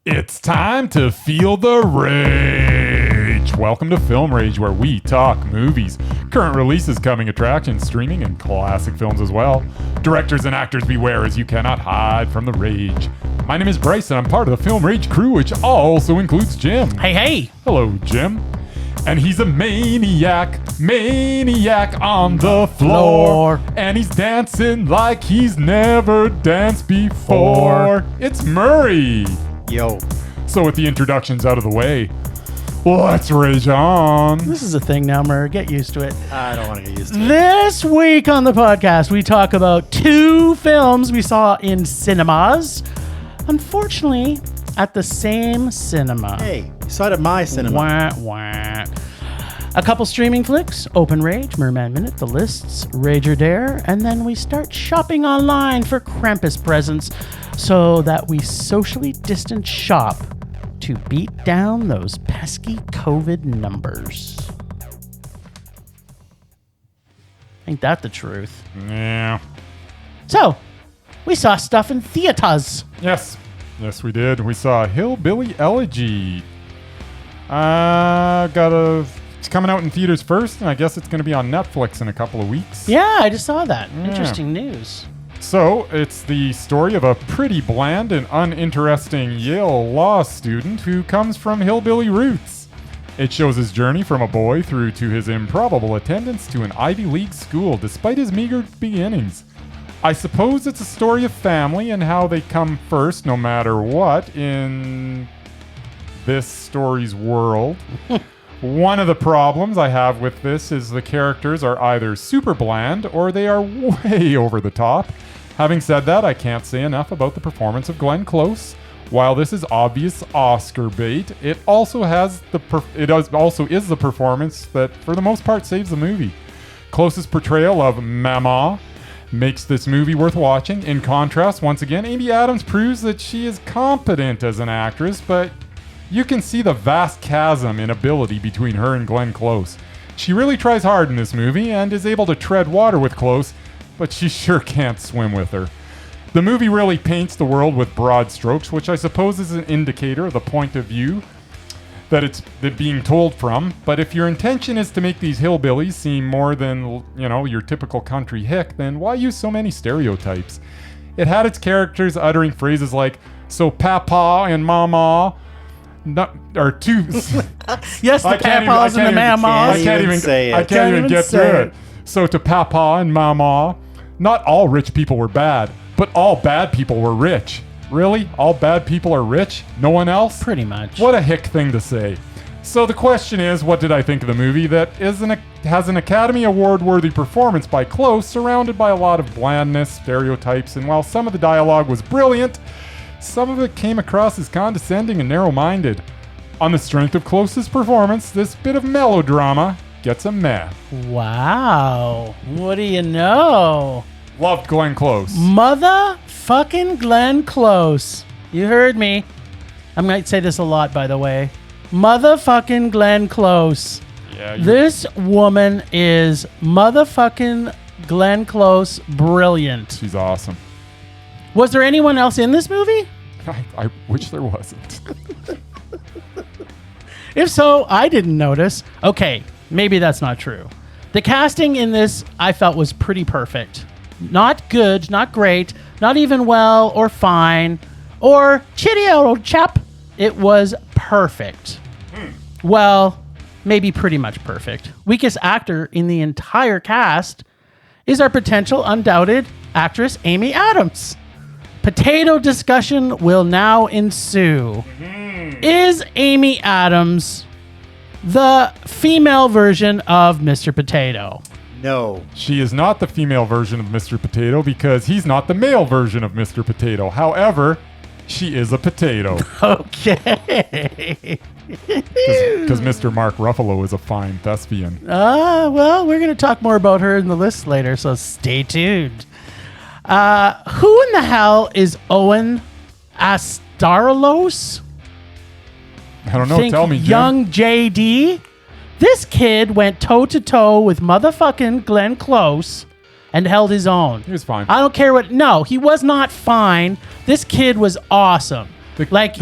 It's time to feel the rage. Welcome to Film Rage, where we talk movies, current releases, coming attractions, streaming, and classic films as well. Directors and actors beware, as you cannot hide from the rage. My name is Bryce, and I'm part of the Film Rage crew, which also includes Jim. Hey. Hello, Jim. And he's a maniac on the floor. And he's dancing like he's never danced before. It's Murray. Yo. So with the introductions out of the way, let's rage on. This is a thing now, Murray. Get used to it. I don't want to get used to it. This week on the podcast, we talk about two films we saw in cinemas. Unfortunately, at the same cinema. Hey, you saw it at my cinema. Wah, wah. A couple streaming flicks, Open Rage, Murman Minute, The Lists, Rage or Dare, and then we start shopping online for Krampus presents so that we socially distance shop to beat down those pesky COVID numbers. Ain't that the truth? Yeah. So, we saw stuff in theaters. Yes, we did. We saw Hillbilly Elegy. It's coming out in theaters first, and I guess it's going to be on Netflix in a couple of weeks. Yeah, I just saw that. Yeah. Interesting news. So, it's the story of a pretty bland and uninteresting Yale law student who comes from hillbilly roots. It shows his journey from a boy through to his improbable attendance to an Ivy League school, despite his meager beginnings. I suppose it's a story of family and how they come first no matter what in this story's world. One of the problems I have with this is the characters are either super bland or they are way over the top. Having said that, I can't say enough about the performance of Glenn Close. While this is obvious Oscar bait, it also is the performance that for the most part saves the movie. Close's portrayal of Mamaw makes this movie worth watching. In contrast, once again, Amy Adams proves that she is competent as an actress, but you can see the vast chasm in ability between her and Glenn Close. She really tries hard in this movie and is able to tread water with Close, but she sure can't swim with her. The movie really paints the world with broad strokes, which I suppose is an indicator of the point of view that it's being told from. But if your intention is to make these hillbillies seem more than, your typical country hick, then why use so many stereotypes? It had its characters uttering phrases like, "So Papa and Mama," or two. Yes, the papas and the mamas. I can't even get through it. So to Papa and Mama, not all rich people were bad, but all bad people were rich. Really? All bad people are rich? No one else? Pretty much. What a hick thing to say. So the question is, what did I think of the movie that has an Academy Award-worthy performance by Close, surrounded by a lot of blandness, stereotypes, and while some of the dialogue was brilliant, some of it came across as condescending and narrow-minded. On the strength of Close's performance, this bit of melodrama gets a meh. Wow. What do you know? Loved Glenn Close. Motherfucking Glenn Close. You heard me. I might say this a lot, by the way. Motherfucking Glenn Close. Yeah. This woman is motherfucking Glenn Close brilliant. She's awesome. Was there anyone else in this movie? I wish there wasn't. If so, I didn't notice. Okay, maybe that's not true. The casting in this, I felt, was pretty perfect. Not good, not great, not even well or fine, or chitty old chap. It was perfect. Well, maybe pretty much perfect. Weakest actor in the entire cast is our potential undoubted actress, Amy Adams. Potato discussion will now ensue. Is Amy Adams the female version of Mr. Potato? No. She is not the female version of Mr. Potato because he's not the male version of Mr. Potato. However, she is a potato. Okay. Because Mr. Mark Ruffalo is a fine thespian. Well, we're going to talk more about her in the list later, so stay tuned. Who in the hell is Owen Astarolos? I don't know. Tell me, Jim. Young JD? This kid went toe-to-toe with motherfucking Glenn Close and held his own. He was fine. I don't care what... No, he was not fine. This kid was awesome.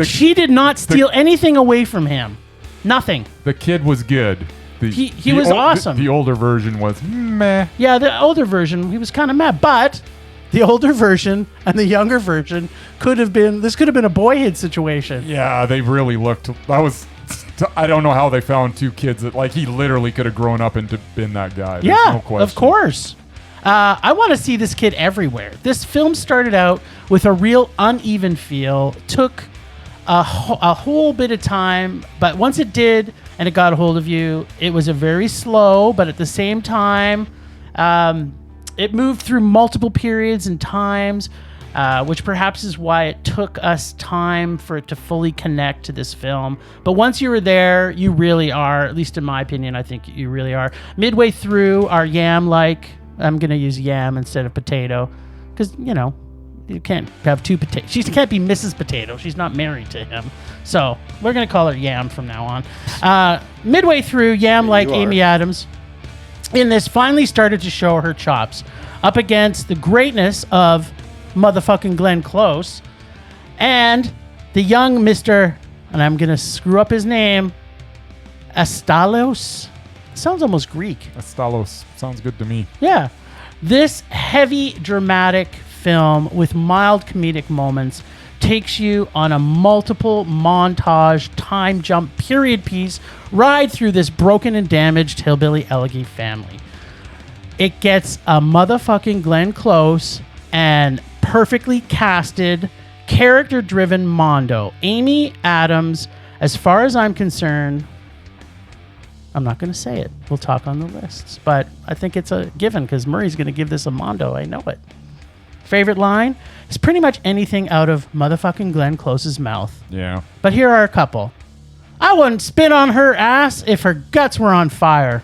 She did not steal anything away from him. Nothing. The kid was good. He was awesome. The older version was meh. Yeah, the older version, he was kind of mad. But the older version and the younger version could have been a boyhood situation. Yeah, they really looked. I don't know how they found two kids that, he literally could have grown up and been that guy. There's no question. Of course. I want to see this kid everywhere. This film started out with a real uneven feel, took a whole bit of time, but once it did and it got a hold of you, it was a very slow, but at the same time, it moved through multiple periods and times, which perhaps is why it took us time for it to fully connect to this film. But once you were there, you really are, at least in my opinion, I think you really are. Midway through, our yam-like, I'm going to use yam instead of potato, because, you can't have two potatoes. She can't be Mrs. Potato. She's not married to him. So we're going to call her Yam from now on. Midway through, Yam, like Amy Adams, in this finally started to show her chops up against the greatness of motherfucking Glenn Close and the young Mr., and I'm going to screw up his name, Astalos. Sounds almost Greek. Astalos. Sounds good to me. Yeah. This heavy, dramatic film with mild comedic moments takes you on a multiple montage, time jump, period piece ride through this broken and damaged Hillbilly Elegy family. It gets a motherfucking Glenn Close and perfectly casted, character-driven Mondo. Amy Adams, as far as I'm concerned, I'm not going to say it. We'll talk on the lists. But I think it's a given because Murray's going to give this a Mondo. I know it. Favorite line is pretty much anything out of motherfucking Glenn Close's mouth. Yeah. But here are a couple. I wouldn't spit on her ass if her guts were on fire.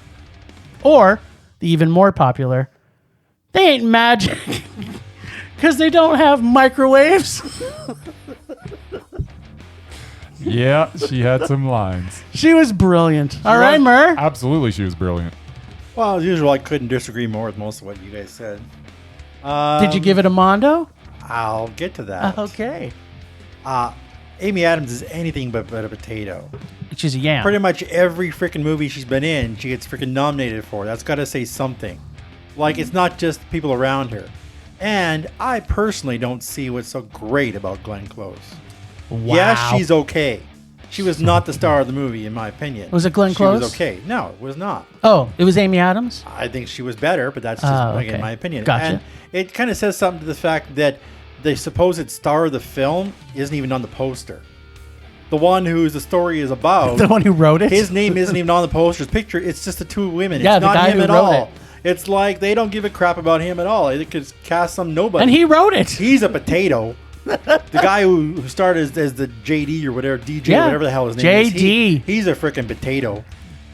Or, the even more popular, they ain't magic because they don't have microwaves. Yeah, she had some lines. She was brilliant. All right, Mur. Absolutely, she was brilliant. Well, as usual, I couldn't disagree more with most of what you guys said. Did you give it a Mondo? I'll get to that. Okay. Amy Adams is anything but a potato. She's a yam. Pretty much every freaking movie she's been in, she gets freaking nominated for. That's got to say something. It's not just people around her. And I personally don't see what's so great about Glenn Close. Wow. Yes, she's okay. She was not the star of the movie, in my opinion. Was it Glenn Close? She was okay. No, it was not. Oh, it was Amy Adams? I think she was better, but that's just again, my opinion. Gotcha. And it kind of says something to the fact that the supposed star of the film isn't even on the poster. The one who the story is about. The one who wrote it? His name isn't even on the poster's picture. It's just the two women. Yeah, it's the not guy him who at wrote all. it. It's like they don't give a crap about him at all. They could cast some nobody. And he wrote it. He's a potato. The guy who started as the JD or whatever, DJ, whatever the hell his name is. JD. He's a freaking potato.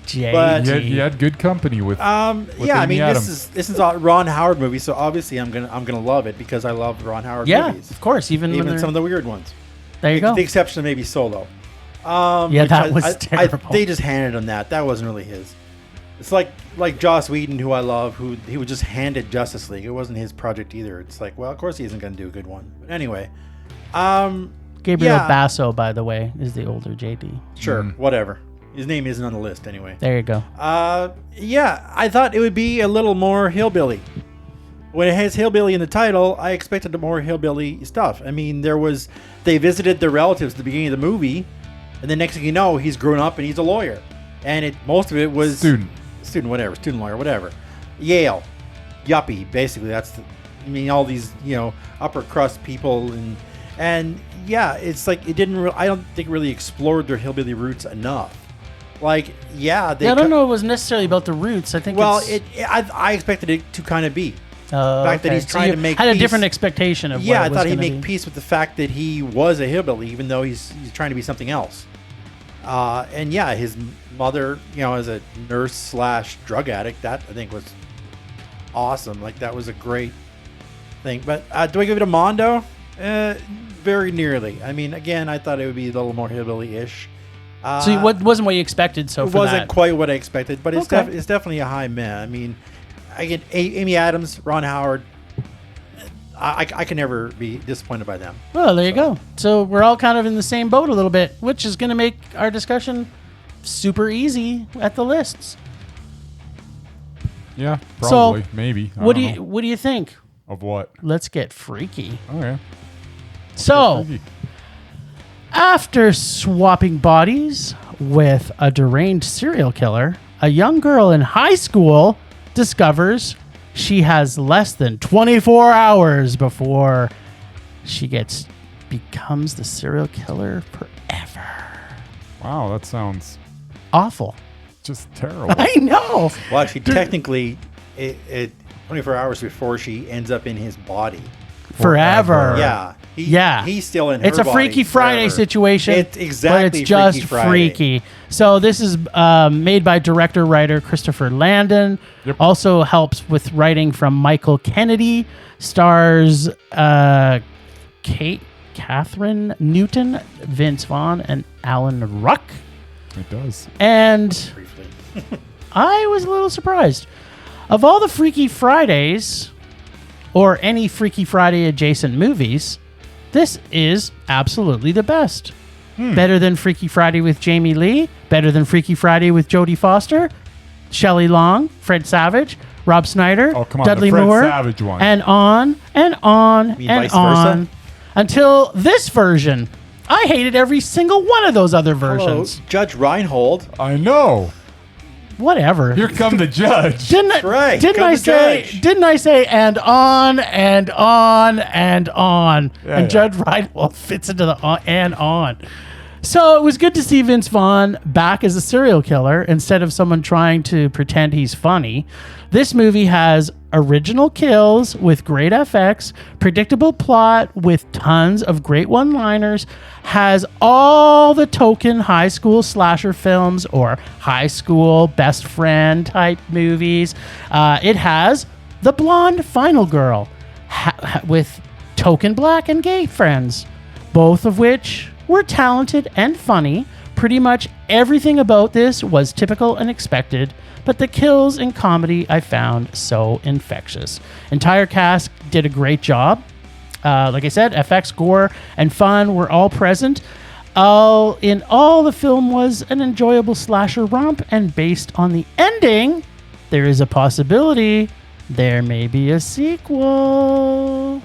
JD. But You had good company with yeah, I mean, Amy Adams. this is a Ron Howard movie, so obviously I'm gonna love it because I love Ron Howard movies. Of course, even some of the weird ones. There you go. The exception of maybe Solo. That was terrible. They just handed him that. That wasn't really his. It's like Joss Whedon, who I love, who he was just handed Justice League. It wasn't his project either. It's like, well, of course he isn't going to do a good one. But anyway, Gabriel Basso, by the way, is the older JD. Sure, whatever. His name isn't on the list anyway. There you go. Yeah, I thought it would be a little more hillbilly. When it has hillbilly in the title, I expected more hillbilly stuff. I mean, they visited their relatives at the beginning of the movie, and the next thing you know, he's grown up and he's a lawyer. And most of it was student lawyer, whatever. Yale, yuppie, basically. All these, upper crust people and yeah, it's like it didn't. I don't think it really explored their hillbilly roots enough. I don't know. It was necessarily about the roots. I think. Well, I expected it to kind of be. The fact that he's trying to make had peace. A different expectation of. Yeah, I thought he'd make peace with the fact that he was a hillbilly, even though he's trying to be something else. And yeah, his mother, as a nurse / drug addict, that I think was awesome. That was a great thing. But do I give it a Mondo? Very nearly. I mean, again, I thought it would be a little more hillbilly-ish. So it wasn't what you expected. So it wasn't quite what I expected, but it's definitely a high meh. I mean, again, Amy Adams, Ron Howard. I can never be disappointed by them. Well, there you go. So we're all kind of in the same boat a little bit, which is going to make our discussion super easy at the lists. Yeah, probably. So, Maybe. I What don't do you know. What do you think? Of what? Let's get freaky. Okay. So, Freaky. after swapping bodies with a deranged serial killer, a young girl in high school discovers she has less than 24 hours before she becomes the serial killer forever. Wow, that sounds Awful. just terrible. I know. Well, actually, technically, it 24 hours before she ends up in his body. Forever. Yeah. He's still in her It's a body Freaky Friday forever. situation. It's exactly But it's just Freaky Friday. freaky. So this is made by director-writer Christopher Landon. Yep. Also helps with writing from Michael Kennedy. Stars Catherine Newton, Vince Vaughn, and Alan Ruck. It does. And Briefly. I was a little surprised. Of all the Freaky Fridays, or any Freaky Friday adjacent movies, this is absolutely the best. Better than Freaky Friday with Jamie Lee, better than Freaky Friday with Jodie Foster, Shelley Long, Fred Savage, Rob Snyder, Oh, come on, Dudley the Fred Moore, Savage one. and on and on mean and vice versa? on. Until this version. I hated every single one of those other Hello, versions. Judge Reinhold. I know. Whatever. Here come the judge. right. Didn't Come I the say? judge. Didn't I say? And on and on and on. Yeah, and yeah. Judge Reinhold fits into the on and on. So it was good to see Vince Vaughn back as a serial killer instead of someone trying to pretend he's funny. This movie has original kills with great FX, predictable plot with tons of great one-liners, has all the token high school slasher films or high school best friend type movies. It has the blonde final girl with token black and gay friends, both of which were talented and funny. Pretty much everything about this was typical and expected, but the kills and comedy I found so infectious. Entire cast did a great job. Like I said, FX, gore, and fun were all present. In all, the film was an enjoyable slasher romp, and based on the ending, there is a possibility there may be a sequel.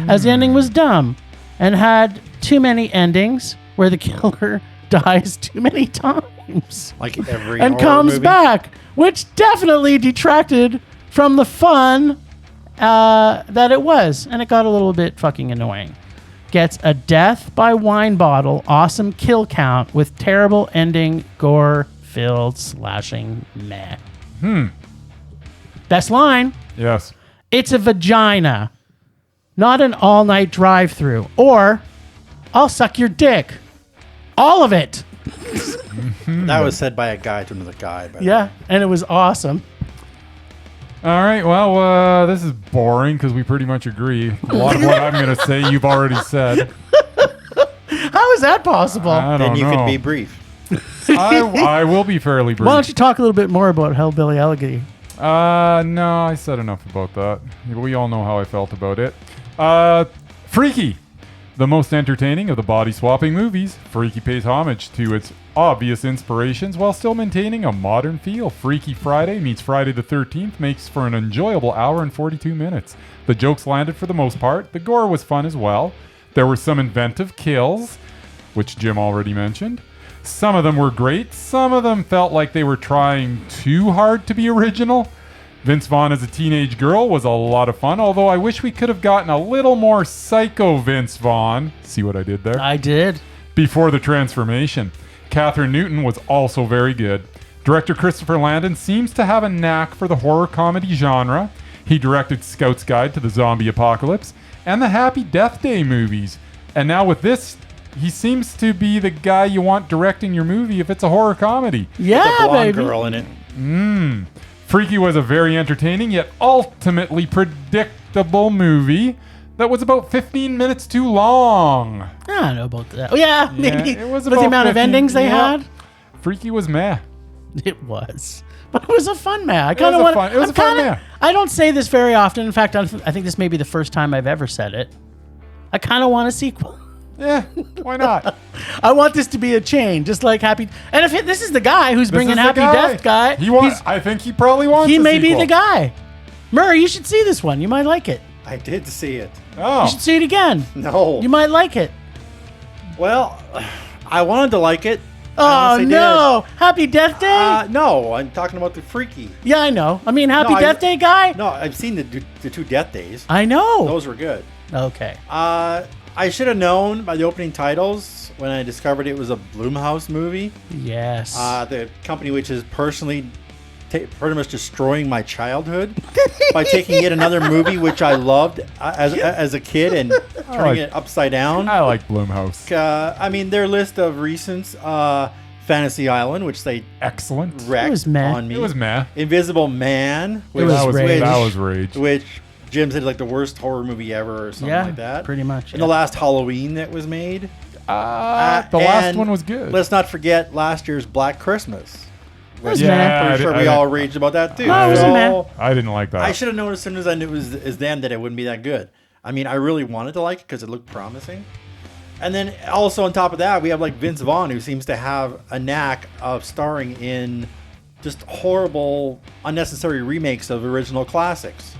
As the ending was dumb and had too many endings where the killer dies too many times Like every and horror comes movie. back, which definitely detracted from the fun that it was, and it got a little bit fucking annoying. Gets a death by wine bottle, awesome kill count with terrible ending, gore-filled slashing meh. Best line, Yes. it's a vagina, not an all-night drive-through, or I'll suck your dick. All of it. That was said by a guy to another guy. By the Yeah, way. and it was awesome. All right. Well, this is boring because we pretty much agree. A lot of what I'm going to say, you've already said. How is that possible? I Then don't you know. could be brief. I will be fairly brief. Why don't you talk a little bit more about Hillbilly Elegy? No, I said enough about that. We all know how I felt about it. Freaky. The most entertaining of the body swapping movies, Freaky pays homage to its obvious inspirations while still maintaining a modern feel. Freaky Friday meets Friday the 13th makes for an enjoyable hour and 42 minutes. The jokes landed for the most part. The gore was fun as well. There were some inventive kills, which Jim already mentioned. Some of them were great. Some of them felt like they were trying too hard to be original. Vince Vaughn as a teenage girl was a lot of fun, although I wish we could have gotten a little more psycho Vince Vaughn. See what I did there? I did. Before the transformation. Catherine Newton was also very good. Director Christopher Landon seems to have a knack for the horror comedy genre. He directed Scout's Guide to the Zombie Apocalypse and the Happy Death Day movies. And now with this, he seems to be the guy you want directing your movie if it's a horror comedy. Yeah, the blonde baby. girl in it. Freaky was a very entertaining yet ultimately predictable movie that was about 15 minutes too long. I don't know about that. Oh, yeah, maybe. it was With the about amount of 15 endings they yep. had. Freaky was meh. It was. But it was a fun man. I kind of want. It was a fun man. I don't say this very often. In fact, I think this may be the first time I've ever said it. I kind of want a sequel. Yeah, why not? I want this to be a chain, just like Happy. And if this is the guy who's bringing Happy Death guy, I think he probably wants. He may be the guy. Murray, you should see this one. You might like it. I did see it. Oh, You should see it again. No. You might like it. Well, I wanted to like it. Oh no! Happy Death Day? No, I'm talking about the Freaky. Yeah, I know. I mean, Happy Death Day guy? No, I've seen the 2 Death Days. I know. Those were good. Okay. I should have known by the opening titles when I discovered it was a Blumhouse movie. Yes. The company which is personally pretty much destroying my childhood by taking yet another movie which I loved as a kid and turning it upside down. I like Blumhouse. I mean, their list of recents, Fantasy Island, which they Excellent. wrecked It was meh. on me. It was meh. Invisible Man, which was rage. That was rage. which Jim said like the worst horror movie ever or something Yeah, like that. pretty much, And yeah. the last Halloween that was made. The last one was good. Let's not forget last year's Black Christmas. was yeah, meh. Pretty sure we all raged about that too. No, it was So, meh. I didn't like that. I should have known as soon as I knew it was them that it wouldn't be that good. I mean, I really wanted to like it because it looked promising. And then also on top of that, we have like Vince Vaughn, who seems to have a knack of starring in just horrible, unnecessary remakes of original classics.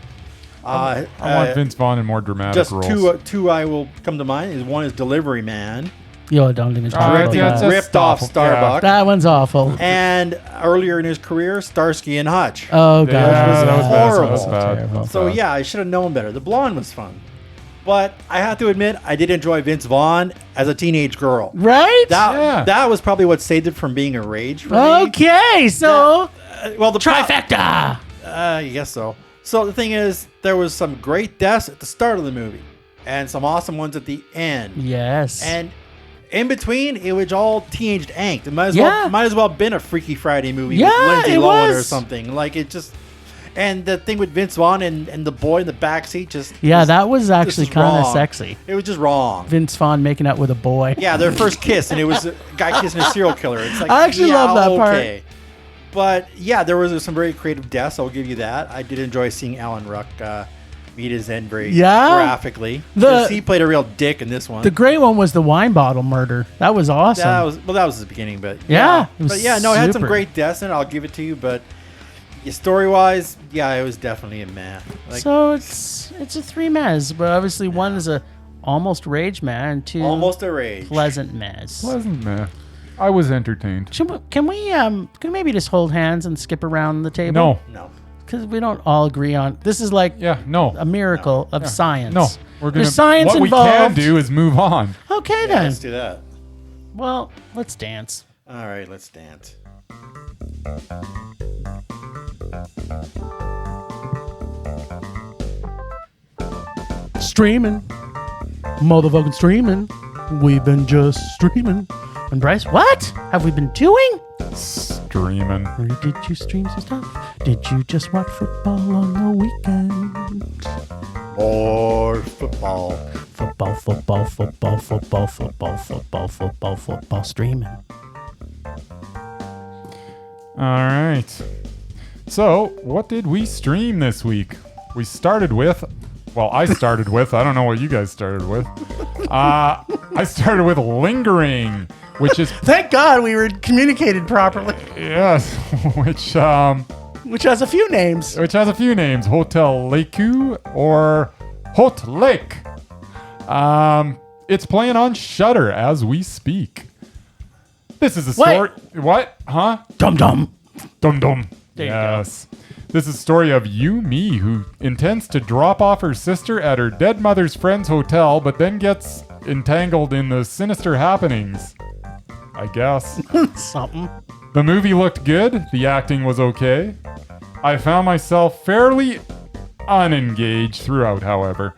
I want Vince Vaughn in more dramatic Just roles. two I will come to mind. One is Delivery Man, Yo, don't even talk Alright, about yeah, that. just ripped off awful. Yeah. Starbucks. That one's awful. And earlier in his career, Starsky and Hutch. Oh, God. Yeah, that was bad. horrible. That was bad. Terrible. That was So bad. yeah, I should have known better. The Blonde was fun. But I have to admit, I did enjoy Vince Vaughn as a teenage girl. Right? That was probably what saved it from being a rage for me. Okay, so Well, the trifecta. I guess so. So the thing is, there was some great deaths at the start of the movie, and some awesome ones at the end. Yes. And in between, it was all teenage angst. It might as well been a Freaky Friday movie Yeah, with Lindsay it Lohan or was. something. Like it just. And the thing with Vince Vaughn and the boy in the backseat just. yeah, that was actually just kind of wrong. sexy. It was just wrong. Vince Vaughn making out with a boy. Yeah, their first kiss, and it was a guy kissing a serial killer. It's like, I actually love that part. But yeah, there was some very creative deaths. I'll give you that. I did enjoy seeing Alan Ruck meet his end very graphically. Because he played a real dick in this one. The great one was the wine bottle murder. That was awesome. That was the beginning, but Yeah, it was but yeah, no, it had some super. great deaths in it. I'll give it to you, but story wise, yeah, it was definitely a meh. Like, so it's a 3 mez, but obviously one is a almost rage man, and 2 almost a rage. pleasant mez. Wasn't meh. I was entertained. Can we maybe just hold hands and skip around the table? No. Because we don't all agree on this. Is like Yeah, no. a miracle of science. No. We're gonna. There's science what involved. we can do is move on. Okay Yeah, then. let's do that. Well, let's dance. All right, let's dance. Streaming, motherfucking streaming. We've been just streaming. And Bryce, what have we been doing? Streaming. Or did you stream some stuff? Did you just watch football on the weekend? More football. Football, streaming. All right. So, what did we stream this week? We started with. Well, I started with. I don't know what you guys started with. I started with Lingering, which is Thank God we were communicated properly. yes, Which has a few names. which has a few names: Hotel Leku or Hot Lake. It's playing on Shudder as we speak. This is a story. What? Huh? Dum dum. Dum dum. There you Yes. This is a story of Yumi, who intends to drop off her sister at her dead mother's friend's hotel, but then gets entangled in the sinister happenings. I guess. Something. The movie looked good. The acting was okay. I found myself fairly unengaged throughout, however.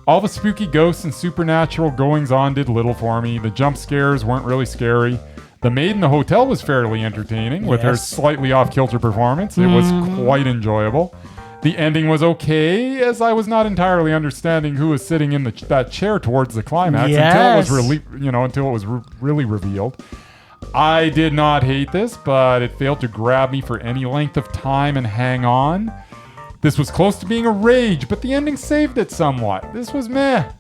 All the spooky ghosts and supernatural goings-on did little for me. The jump scares weren't really scary. The maid in the hotel was fairly entertaining with her Yes. slightly off-kilter performance. It was quite enjoyable. The ending was okay, as I was not entirely understanding who was sitting in that chair towards the climax Yes. until it was really revealed. I did not hate this, but it failed to grab me for any length of time and hang on. This was close to being a rage, but the ending saved it somewhat. This was meh.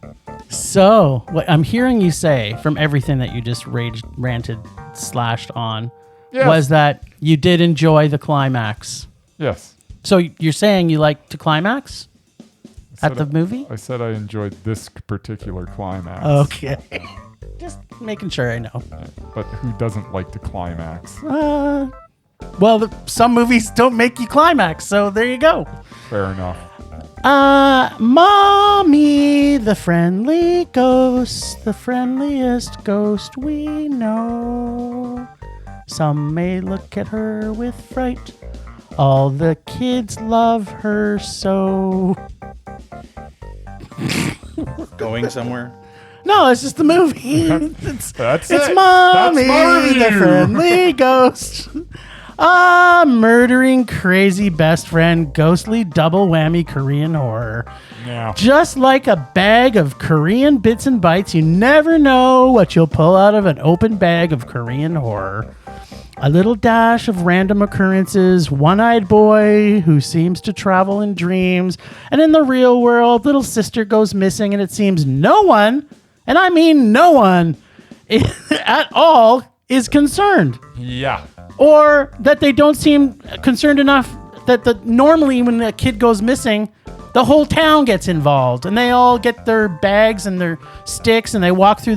So, what I'm hearing you say from everything that you just ranted, slashed on, Yes. was that you did enjoy the climax. Yes. So you're saying you liked to climax at the movie? I said I enjoyed this particular climax. Okay. Just making sure I know. But who doesn't like to climax? Well, some movies don't make you climax, so there you go. Fair enough. Mommy, the friendly ghost, the friendliest ghost we know. Some may look at her with fright. All the kids love her so. Going somewhere? No, it's just the movie. That's It's it. Mommy, That's my the review. friendly ghost. Murdering crazy best friend, ghostly double whammy Korean horror. Yeah. Just like a bag of Korean bits and bytes, you never know what you'll pull out of an open bag of Korean horror. A little dash of random occurrences, one-eyed boy who seems to travel in dreams, and in the real world, little sister goes missing, and it seems no one, and I mean no one, at all is concerned. Yeah. Or that they don't seem concerned enough that normally when a kid goes missing, the whole town gets involved and they all get their bags and their sticks and they walk through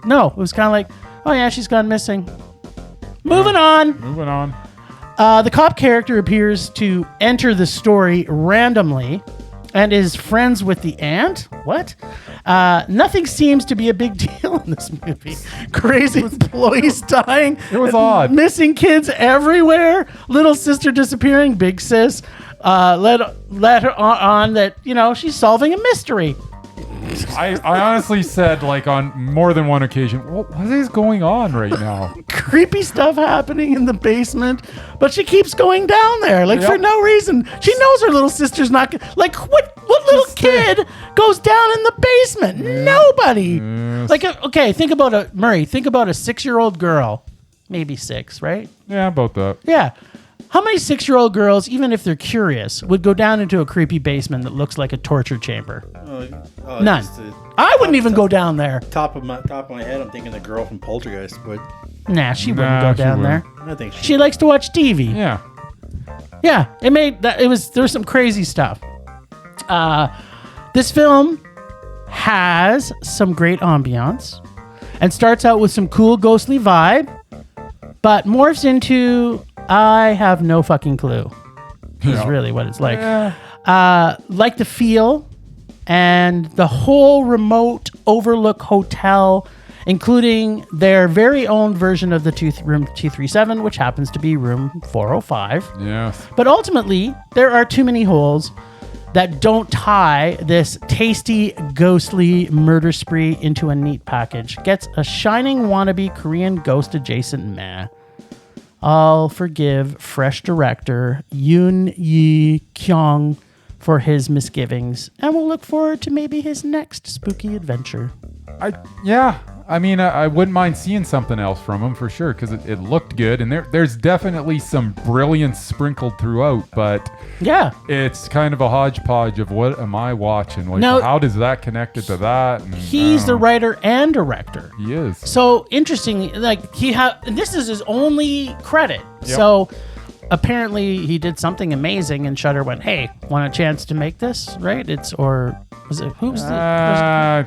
no, it was kind of like, oh yeah, she's gone missing. Moving on. Moving on. The cop character appears to enter the story randomly and is friends with the aunt. What? Nothing seems to be a big deal in this movie. Crazy employees dying. It was odd. Missing kids everywhere. Little sister disappearing. Big sis let her on that, she's solving a mystery. I honestly said, on more than one occasion, what is going on right now? Creepy stuff happening in the basement, but she keeps going down there for no reason. She knows her little sister's not what little kid goes down in the basement? Nobody. Okay, think about a 6-year-old girl, maybe 6, right? Yeah, about that. Yeah. How many 6-year-old girls, even if they're curious, would go down into a creepy basement that looks like a torture chamber? None. I wouldn't even go down there. Top of my head, I'm thinking the girl from Poltergeist, but Nah, she wouldn't go she down there. wouldn't. I think She likes to watch TV. Yeah. Yeah, there was some crazy stuff. This film has some great ambiance and starts out with some cool ghostly vibe, but morphs into I have no fucking clue. Is really what it's like. Yeah. Like the feel and the whole remote overlook hotel, including their very own version of the room 237, which happens to be room 405. Yes. But ultimately, there are too many holes that don't tie this tasty, ghostly murder spree into a neat package. Gets a shining wannabe Korean ghost adjacent meh. I'll forgive fresh director Yoon Yi Kyung for his misgivings, and we'll look forward to maybe his next spooky adventure. I wouldn't mind seeing something else from him for sure, because it looked good, and there's definitely some brilliance sprinkled throughout, but Yeah. it's kind of a hodgepodge of what am I watching? No. How does that connect to that? And, He's the writer and director. He is. So interestingly, this is his only credit. Yep. So apparently he did something amazing, and Shudder went, "Hey, want a chance to make this?" Right? Was it who was the? I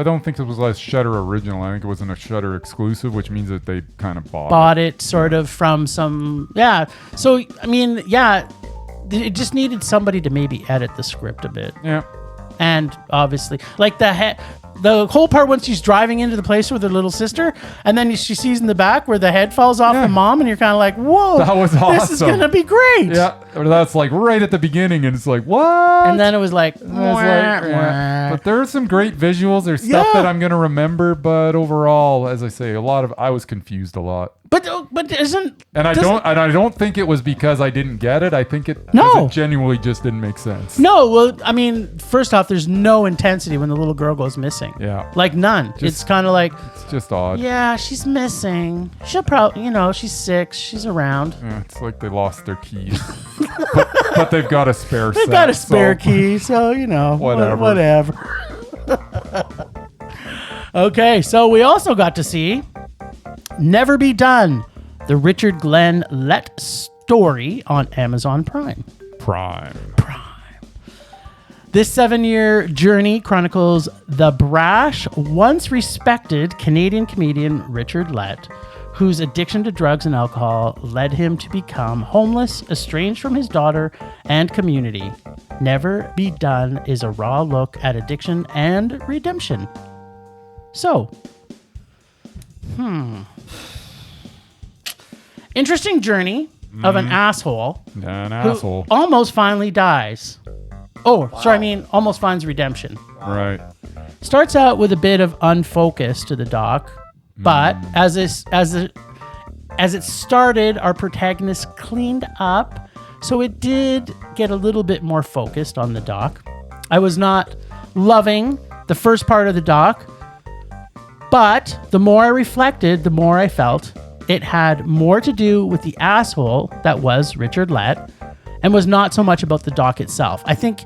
don't think this was a Shudder original. I think it wasn't a Shudder exclusive, which means that they kind of bought it sort of from some. Yeah. So it just needed somebody to maybe edit the script a bit. Yeah. And obviously, the whole part when she's driving into the place with her little sister, and then she sees in the back where the head falls off the mom, and you're kind of like, whoa, That was this is awesome. going to be great. Yeah, or that's right at the beginning, and it's like, what? And then it was like, And I was yeah. But there are some great visuals. There's stuff that I'm going to remember, but overall, as I say, I was confused a lot. But isn't... And I don't think it was because I didn't get it. I think it genuinely just didn't make sense. No, well, I mean, first off, there's no intensity when the little girl goes missing. missing. Yeah. Like none. It's kind of like, It's just odd. yeah, she's missing. She'll probably, she's 6. She's around. Yeah, it's like they lost their keys. but they've got a spare set. They've got a spare key, so, whatever. Okay, so we also got to see Never Be Done, the Richard Glenn Lett story on Amazon Prime. Prime. This 7-year journey chronicles the brash, once respected Canadian comedian Richard Lett, whose addiction to drugs and alcohol led him to become homeless, estranged from his daughter and community. Never Be Done is a raw look at addiction and redemption. So, interesting journey of an asshole who almost finally dies. Almost finds redemption. Right. Starts out with a bit of unfocus to the doc, but as it started, our protagonist cleaned up, so it did get a little bit more focused on the doc. I was not loving the first part of the doc, but the more I reflected, the more I felt it had more to do with the asshole that was Richard Lett and was not so much about the doc itself. I think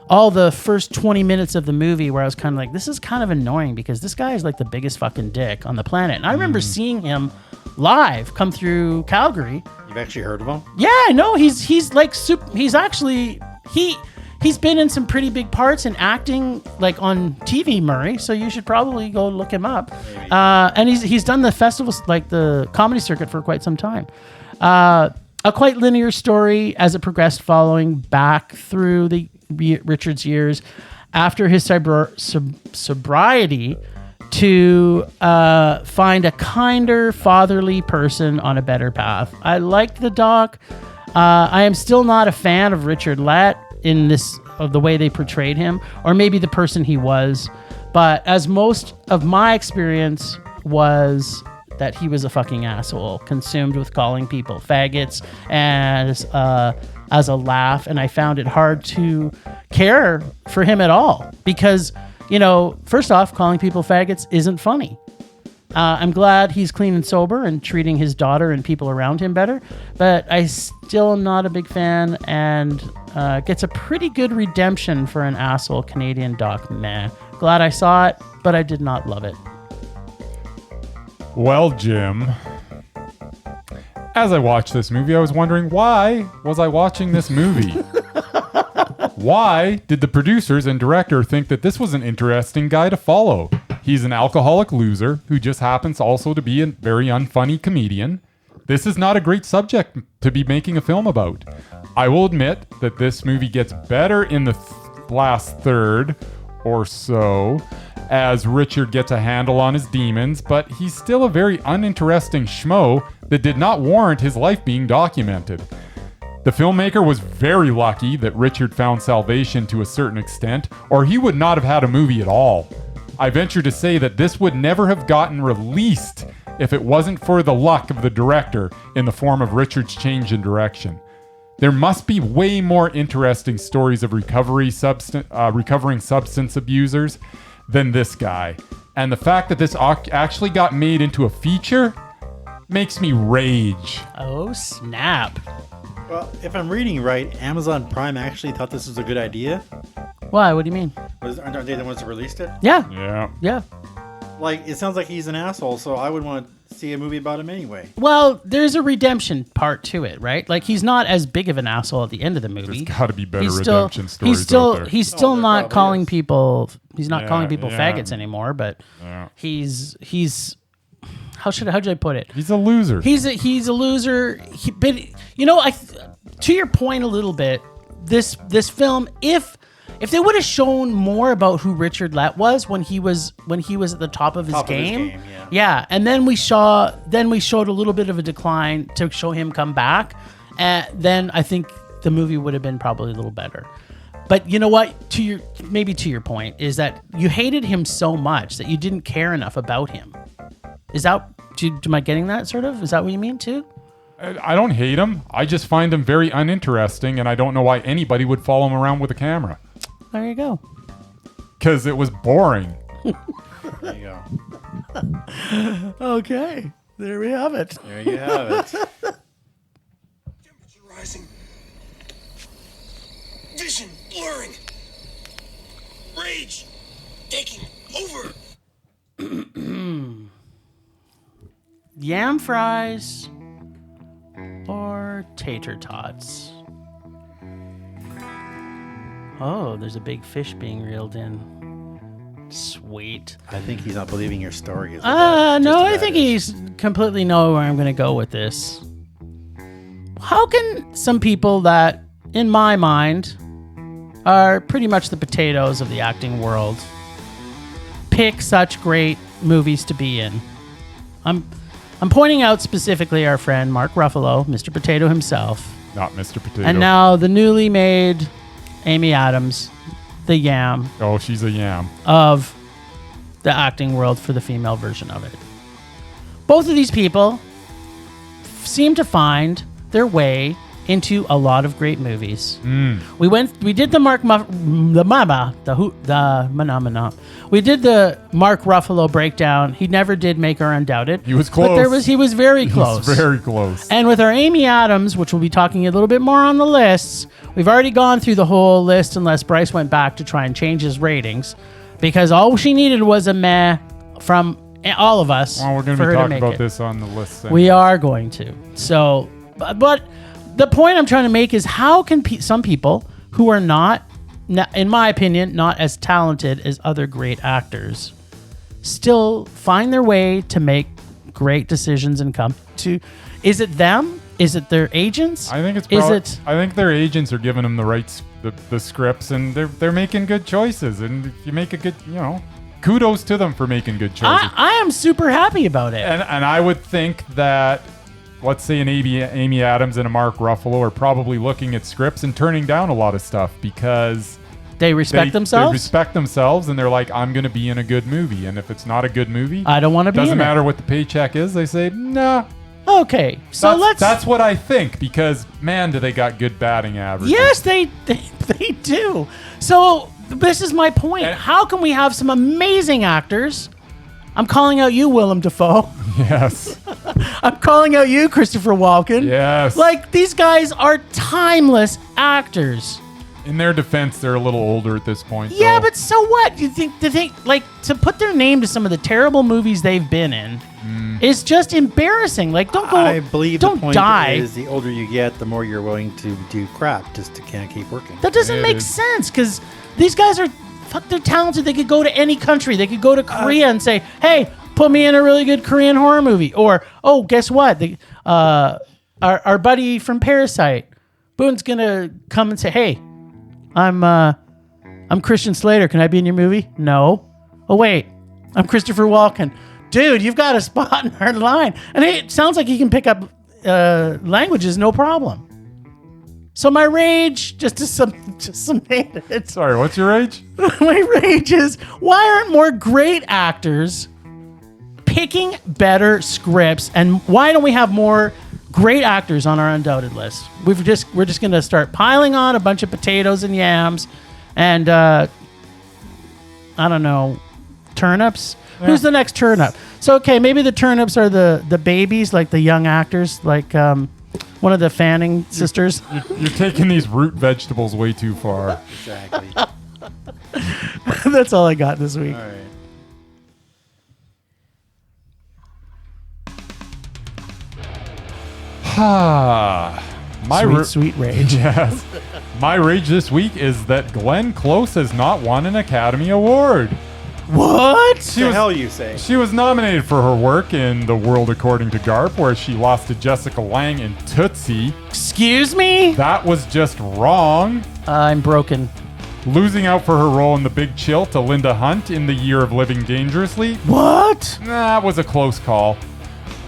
all the first 20 minutes of the movie where I was kind of like, this is kind of annoying because this guy is like the biggest fucking dick on the planet. And I remember seeing him live come through Calgary. You've actually heard of him? Yeah, no, he's like super. He's actually he's been in some pretty big parts and acting like on TV, Murray. So you should probably go look him up. And he's done the festivals, like the comedy circuit, for quite some time. A quite linear story as it progressed, following back through Richard's years after his sobriety to find a kinder, fatherly person on a better path. I liked the doc. I am still not a fan of Richard Lett of the way they portrayed him, or maybe the person he was. But as most of my experience was that he was a fucking asshole, consumed with calling people faggots as a laugh, and I found it hard to care for him at all because, first off, calling people faggots isn't funny. I'm glad he's clean and sober and treating his daughter and people around him better, but I still am not a big fan, and gets a pretty good redemption for an asshole Canadian doc. Meh. Glad I saw it, but I did not love it. Well, Jim, as I watched this movie, I was wondering, why was I watching this movie? Why did the producers and director think that this was an interesting guy to follow? He's an alcoholic loser who just happens also to be a very unfunny comedian. This is not a great subject to be making a film about. I will admit that this movie gets better in the last third or so, as Richard gets a handle on his demons, but he's still a very uninteresting schmo that did not warrant his life being documented. The filmmaker was very lucky that Richard found salvation to a certain extent, or he would not have had a movie at all. I venture to say that this would never have gotten released if it wasn't for the luck of the director in the form of Richard's change in direction. There must be way more interesting stories of recovering substance abusers than this guy. And the fact that this actually got made into a feature makes me rage. Oh, snap. Well, if I'm reading right, Amazon Prime actually thought this was a good idea. Why? What do you mean? Aren't they the ones that released it? Yeah. Like, it sounds like he's an asshole, so I would want to see a movie about him anyway. Well, there's a redemption part to it, right? Like, he's not as big of an asshole at the end of the movie. There's got to be better redemption stories out there. He's still not calling is. people. He's not calling people faggots anymore. But he's. How should I put it? He's a loser. He's a loser. But to your point a little bit, this film, if they would have shown more about who Richard Lett was when he was at the top of his game, and then we showed a little bit of a decline to show him come back, then I think the movie would have been probably a little better. But you know what? To your point is that you hated him so much that you didn't care enough about him. Am I getting that sort of? Is that what you mean too? I don't hate him. I just find him very uninteresting, and I don't know why anybody would follow him around with a camera. There you go. Because it was boring. There you go. Okay, there we have it. There you have it. Temperature rising. Vision blurring. Rage taking over. Yam fries or tater tots? Oh, there's a big fish being reeled in. Sweet. I think he's not believing your story. No, I think he's completely know where I'm going to go with this. How can some people that, in my mind, are pretty much the potatoes of the acting world pick such great movies to be in? I'm pointing out specifically our friend Mark Ruffalo, Mr. Potato himself, Not Mr. Potato. and now the newly made Amy Adams, the Yam Oh, she's a yam. of the acting world for the female version of it. Both of these people seem to find their way into a lot of great movies. We did the We did the Mark Ruffalo breakdown. He never did make our Undoubted. He was close. But he was very close. He's very close. And with our Amy Adams, which we'll be talking a little bit more on the lists, we've already gone through the whole list unless Bryce went back to try and change his ratings, because all she needed was a meh from all of us. Well, we're going to be talking about this on the list. We are going to. So, but the point I'm trying to make is how can some people who are not, in my opinion, not as talented as other great actors, still find their way to make great decisions and come to? Is it them? Is it their agents? I think it's. I think their agents are giving them the right the scripts, and they're making good choices. And if you make a good, kudos to them for making good choices. I am super happy about it. And I would think that, let's say, an Amy Adams and a Mark Ruffalo are probably looking at scripts and turning down a lot of stuff because they respect themselves. They respect themselves, and they're like, I'm going to be in a good movie. And if it's not a good movie, I don't want to be in it. Doesn't matter what the paycheck is. They say, nah. Okay, so that's what I think, because, man, do they got good batting averages. Yes, they do. So this is my point. How can we have some amazing actors? I'm calling out you, Willem Dafoe. Yes. I'm calling out you, Christopher Walken. Yes. Like, these guys are timeless actors. In their defense, they're a little older at this point. Yeah, though. but so what? You think to put their name to some of the terrible movies they've been in is just embarrassing. Like, don't go. I believe don't the point die. is the older you get, the more you're willing to do crap just to can't keep working. That doesn't make sense, because these guys are they're talented. They could go to any country. They could go to Korea and say, "Hey, put me in a really good Korean horror movie." Or, "Oh, guess what? Our buddy from Parasite, Boone's gonna come and say, "Hey, I'm Christian Slater. Can I be in your movie?" No. Oh wait, I'm Christopher Walken. Dude, you've got a spot in our line. And it sounds like he can pick up languages, no problem. So my rage, just some it. Sorry, what's your rage? My rage is, why aren't more great actors picking better scripts, and why don't we have more great actors on our Undoubted list? We're just going to start piling on a bunch of potatoes and yams, and I don't know, turnips. Yeah. Who's the next turnip? So okay, maybe the turnips are the babies, like the young actors, like one of the Fanning sisters. You're taking these root vegetables way too far. Exactly. That's all I got this week. All right. Sweet rage. Yes. My rage this week is that Glenn Close has not won an Academy Award. What? What the hell you say? She was nominated for her work in The World According to Garp, where she lost to Jessica Lange in Tootsie. Excuse me? That was just wrong. I'm broken. Losing out for her role in The Big Chill to Linda Hunt in The Year of Living Dangerously. What? That was a close call.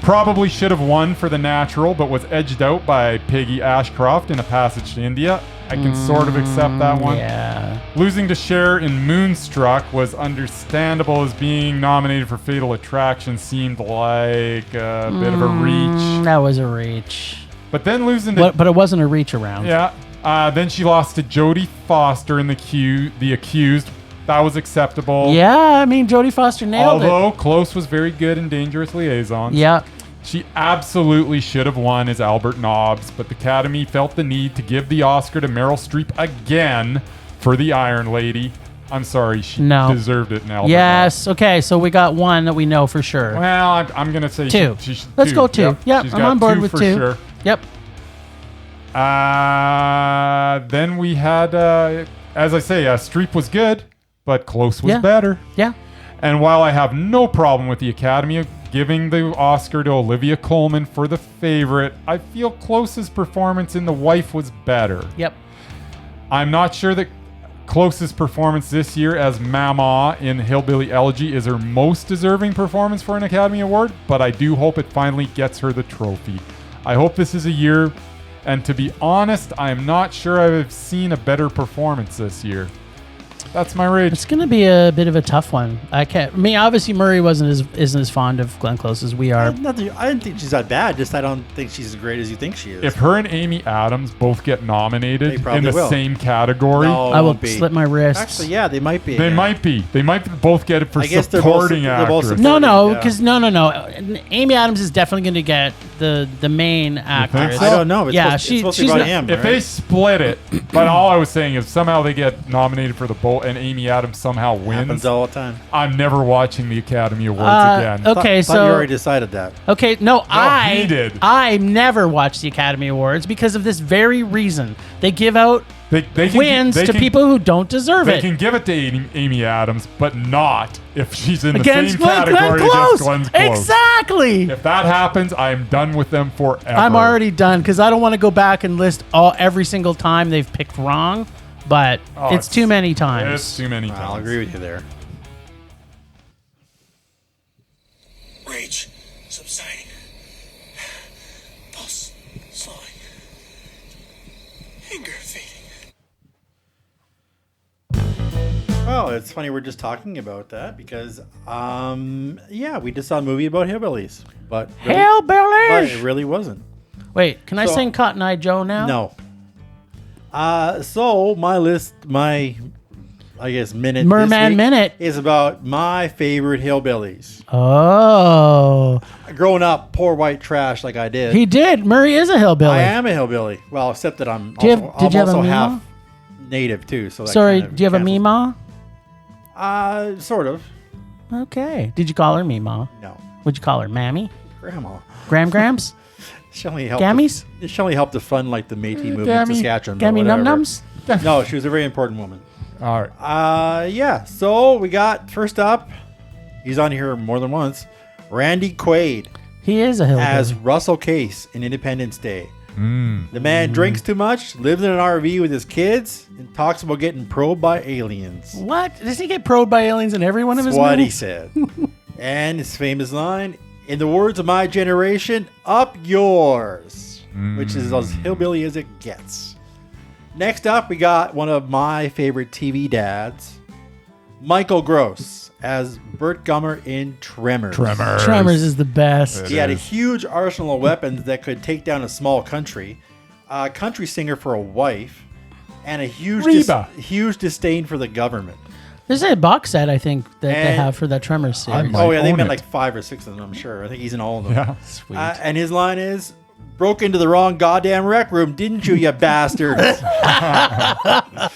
Probably should have won for The Natural, but was edged out by Peggy Ashcroft in A Passage to India. I can sort of accept that one. Yeah. Losing to Cher in Moonstruck was understandable, as being nominated for Fatal Attraction seemed like a bit of a reach. That was a reach. But then losing to... But it wasn't a reach around. Yeah. Then she lost to Jodie Foster in The Accused, That was acceptable. Yeah, I mean, Jodie Foster nailed it. Although Close was very good in Dangerous Liaisons. Yeah. She absolutely should have won as Albert Nobbs, but the Academy felt the need to give the Oscar to Meryl Streep again for The Iron Lady. I'm sorry, she deserved it in Albert Yes. Nobbs. Okay, so we got one that we know for sure. Well, I'm going to say two. Let's two. go two. Yep, She's I'm got on board two with for two. Sure. Yep. Then we had, as I say, Streep was good, but Close was better. Yeah. And while I have no problem with the Academy giving the Oscar to Olivia Colman for The Favorite, I feel Close's performance in The Wife was better. Yep. I'm not sure that Close's performance this year as Mamaw in Hillbilly Elegy is her most deserving performance for an Academy Award, but I do hope it finally gets her the trophy. I hope this is a year, and to be honest, I'm not sure I've seen a better performance this year. That's my rage. It's going to be a bit of a tough one. Obviously Murray isn't as fond of Glenn Close as we are. I didn't think she's that bad. Just I don't think she's as great as you think she is. If her and Amy Adams both get nominated in the will. same category, No, I will won't be. slit my wrists. Actually, yeah, they might be. they might be. They might both get it for I guess supporting they're both actress. No, Yeah. because no. Amy Adams is definitely going to get the main actress. so? I don't know. It's Yeah, supposed, it's supposed to she's be not- about him. If they right? split it, but all I was saying is somehow they get nominated for the bowl and Amy Adams somehow wins, happens all the time. I'm never watching the Academy Awards again. Okay, Thought so you already decided that. Okay, no, he did. I never watched the Academy Awards because of this very reason. They give out They can, wins they to can- people who don't deserve They it. can give it to Amy Adams, but not if she's in the Against same Glenn category Close. against Glenn Close. Exactly. If that happens, I'm done with them forever. I'm already done because I don't want to go back and list every single time they've picked wrong, but it's too many times. It's too many times. I'll agree with you there. Rage subsiding. Pulse slowing. Anger fading. Well, it's funny we're just talking about that because, we just saw a movie about hillbillies, but but Hillbillies! it really wasn't. Wait, can I So- sing Cotton Eye Joe now? No. So my minute. Merman this week Minute. is about my favorite hillbillies. Oh, Growing up, poor white trash like I did. he did. Murray is a hillbilly. I am a hillbilly. Well, except that I'm Do you have- also, did you have a I'm also Meemaw? half native too. So that Sorry, kind of do you have a cancels- Meemaw? Sort of. Okay. Did you call her Meemaw? No, What'd you call her? Mammy? grandma. Grams? She only helped. Gammies? She only helped to fund like the Métis movement in Gammy. Saskatchewan. but Gammy Num whatever. Nums? No, she was a very important woman. All right. So we got first up. He's on here more than once. Randy Quaid He is a hillbilly. as Russell Case in Independence Day. Mm. The man drinks too much, lives in an RV with his kids, and talks about getting probed by aliens. What? Does he get probed by aliens in every one of his That's what he movies? said. And his famous line, in the words of my generation, up yours, which is as hillbilly as it gets. Next up, we got one of my favorite TV dads, Michael Gross, as Burt Gummer in Tremors. Tremors is the best. He had a huge arsenal of weapons that could take down a small country, a country singer for a wife, and a huge, Reba. huge disdain for the government. There's a box set, I think, that they And- have for that Tremors series. might Oh yeah, they own meant it. like 5 or 6 of them, I'm sure. I think he's in all of them. Yeah. Sweet. And his line is, broke into the wrong goddamn rec room, didn't you, you bastards?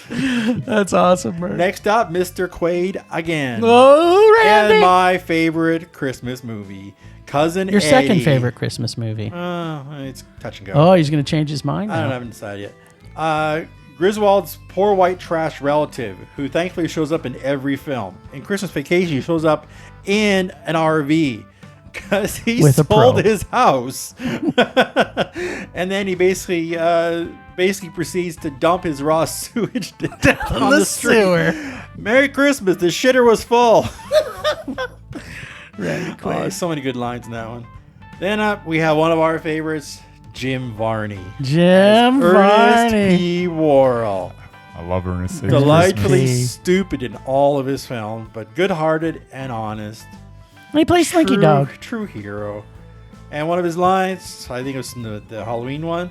That's awesome, Murray. Next up, Mr. Quaid again. Oh, Randy! And my favorite Christmas movie, Cousin Your second Eddie. favorite Christmas movie. It's touch and go. Oh, he's going to change his mind I now. haven't decided yet. Griswold's poor white trash relative, who thankfully shows up in every film. In Christmas Vacation, he shows up in an RV because he With a sold probe. his house, and then he basically proceeds to dump his raw sewage on the the street. sewer. Merry Christmas! The shitter was full. Randy Oh, there's so many good lines in that one. Then up, we have one of our favorites, Jim Varney. Jim Ernest Varney. P. Worrell. I love Ernest. Saves Delightfully Christmas. stupid in all of his films, but good-hearted and honest. And he plays Slinky Dog. True hero. And one of his lines, I think it was from the Halloween one.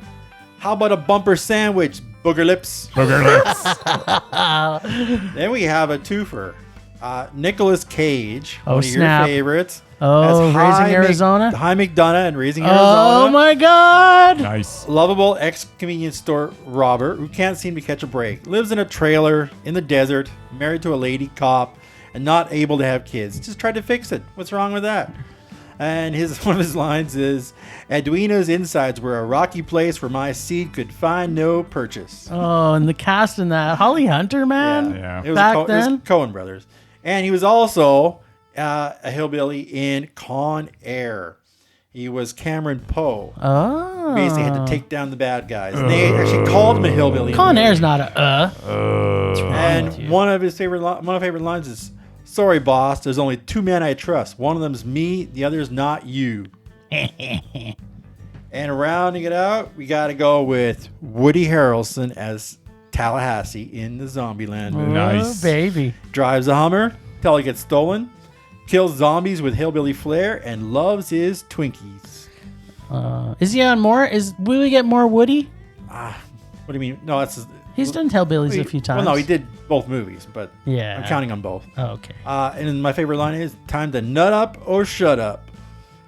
How about a bumper sandwich, Booger Lips. Booger lips. Then we have a twofer. Nicolas Cage, Oh, one of snap. your favorites. Oh, as Raising Arizona? High McDonough and Raising Oh Arizona. my God. Nice. Lovable ex-convenience store robber who can't seem to catch a break. Lives in a trailer in the desert, married to a lady cop, and not able to have kids. Just tried to fix it. What's wrong with that? And one of his lines is, Edwina's insides were a rocky place where my seed could find no purchase. Oh, and the cast in that. Holly Hunter, man. Yeah. It was Back It then? was Coen Brothers. And he was also a hillbilly in Con Air. He was Cameron Poe. Oh. Basically had to take down the bad guys. And they actually called him a hillbilly. in Con the Air's movie. not a What's wrong with And you? one of his favorite lines is, "Sorry, boss. There's only two men I trust. One of them's me. The other's not you." And rounding it out, we got to go with Woody Harrelson as Tallahassee in the Zombieland movie. Nice. Oh, baby. Drives a Hummer till he gets stolen, kills zombies with hillbilly flair, and loves his Twinkies. Is he on more? Will we get more Woody? What do you mean? No, that's He's done Hellbillies a few times. Well, no, he did both movies, but Yeah. I'm counting on both. Oh, okay. And then my favorite line is, "Time to nut up or shut up."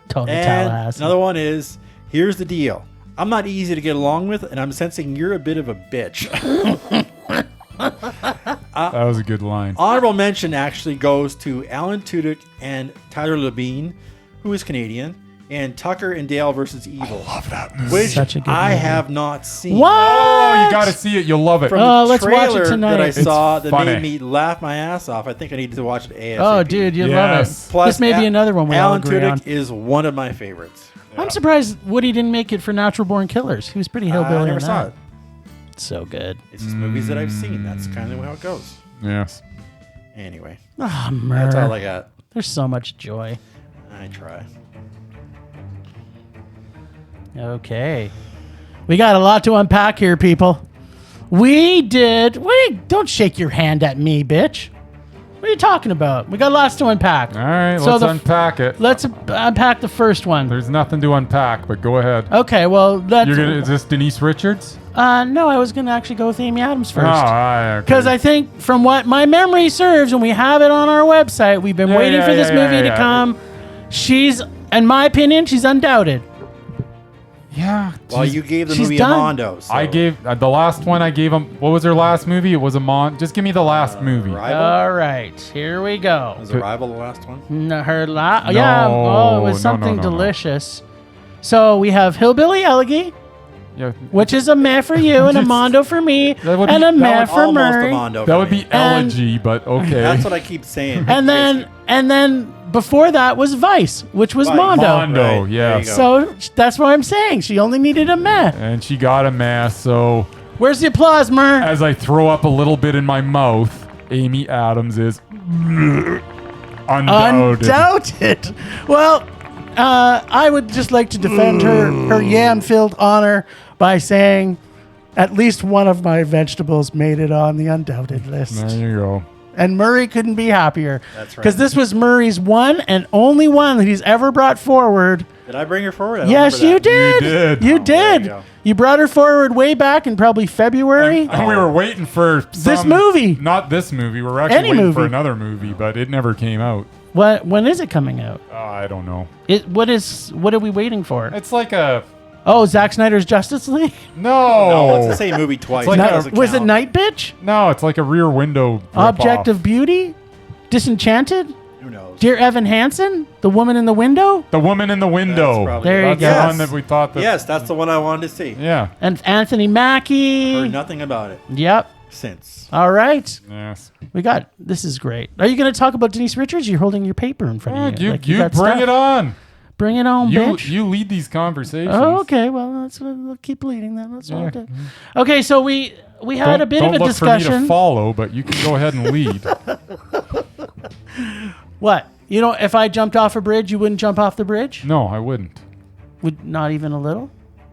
Totally And Tallahassee. another one is, "Here's the deal. I'm not easy to get along with, and I'm sensing you're a bit of a bitch." That was a good line. Honorable mention actually goes to Alan Tudyk and Tyler Labine, who is Canadian, and Tucker and Dale versus Evil. Love that movie. Which Such a good I movie. have not seen. What? Oh, you got to see it. You'll love it. From Oh, the let's watch it trailer tonight. that I It's saw that funny. made me laugh my ass off. I think I need to watch it ASAP. Oh, dude, you love Yes. it. Plus, This may be another one we all Alan agree Tudyk on. is one of my favorites. I'm surprised Woody didn't make it for Natural Born Killers. He was pretty hillbilly I never in saw that. it. So good. It's just movies that I've seen. That's kind of how it goes. Yes. Anyway, Oh, that's all Mur. I got. There's so much joy. I try. Okay. We got a lot to unpack here, people. Don't shake your hand at me, bitch. What are you talking about? We got lots to unpack. All right, So let's the- unpack it. Let's unpack the first one. There's nothing to unpack, but go ahead. Okay, well, Is this Denise Richards? no, I was going to actually go with Amy Adams first. Okay. Because I think, from what my memory serves, and we have it on our website, we've been Yeah, waiting yeah, for this yeah, movie yeah, to yeah. come. She's, in my opinion, she's undoubted. Yeah. Well, you gave the she's movie done. a Mondo. So. I gave the last one I gave him. What was her last movie? It was Just give me the last movie. Arrival? All right, here we go. Was Arrival the last one? Yeah. Oh, it No, was something no. delicious. So we have Hillbilly Elegy, Yeah. which is a meh for you and a mondo for me, That would and be- a that meh One for almost a Murray. Mondo. That for would me. be Elegy, but okay. That's what I keep saying. And then before that was Vice, which was Vice. mondo. Mondo, Right, yeah. there you go. So that's what I'm saying. She only needed a meh. And she got a mess. So Where's the applause, Mur? as I throw up a little bit in my mouth, Amy Adams is undoubted. Undoubted. Well, I would just like to defend her yam-filled honor by saying at least one of my vegetables made it on the undoubted list. There you go. And Murray couldn't be happier. That's right. Because this was Murray's one and only one that he's ever brought forward. Did I bring her forward? I don't Yes, remember you that. did. You did. You Oh, there did. you go. You brought her forward way back in probably February. And we were waiting for This movie. Not this movie. We're actually Any waiting for movie. another movie, but it never came out. When is it coming out? I don't know. What are we waiting for? It's like a Oh, Zack Snyder's Justice League? No, it's the no. same movie twice. like That a- doesn't Was it count. Night Bitch? No, it's like a Rear Window. Object ripoff. of Beauty? Disenchanted? Who knows? Dear Evan Hansen? The Woman in the Window? The Woman in the Window. That's probably There you it. go. That's the Yes. one that we thought that. Yes, that's the one I wanted to see. Yeah. And Anthony Mackie? Heard nothing about it Yep. since. All right. Yes. This is great. Are you going to talk about Denise Richards? You're holding your paper in front of you. You, Like you got bring stuff. it on. Bring it on, You bitch. you lead these conversations. Oh, okay. Well, we'll keep leading then. That's all Yeah. I did. Okay, so we had a bit don't of a look for me discussion. to follow, but you can go ahead and lead. What? You know, if I jumped off a bridge, you wouldn't jump off the bridge? No, I wouldn't. Would not even a little?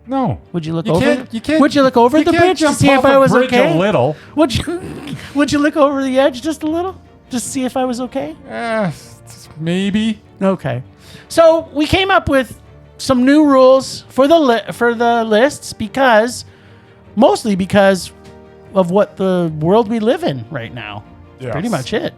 No. Would you look You over? can't- you can't- Would you look over you the can't bridge to jump see if off I a was bridge okay? a little. Would you look over the edge just a little, just to see if I was okay? Maybe. Okay. So we came up with some new rules for the lists mostly because what the world we live in right now. Yes. Pretty much it.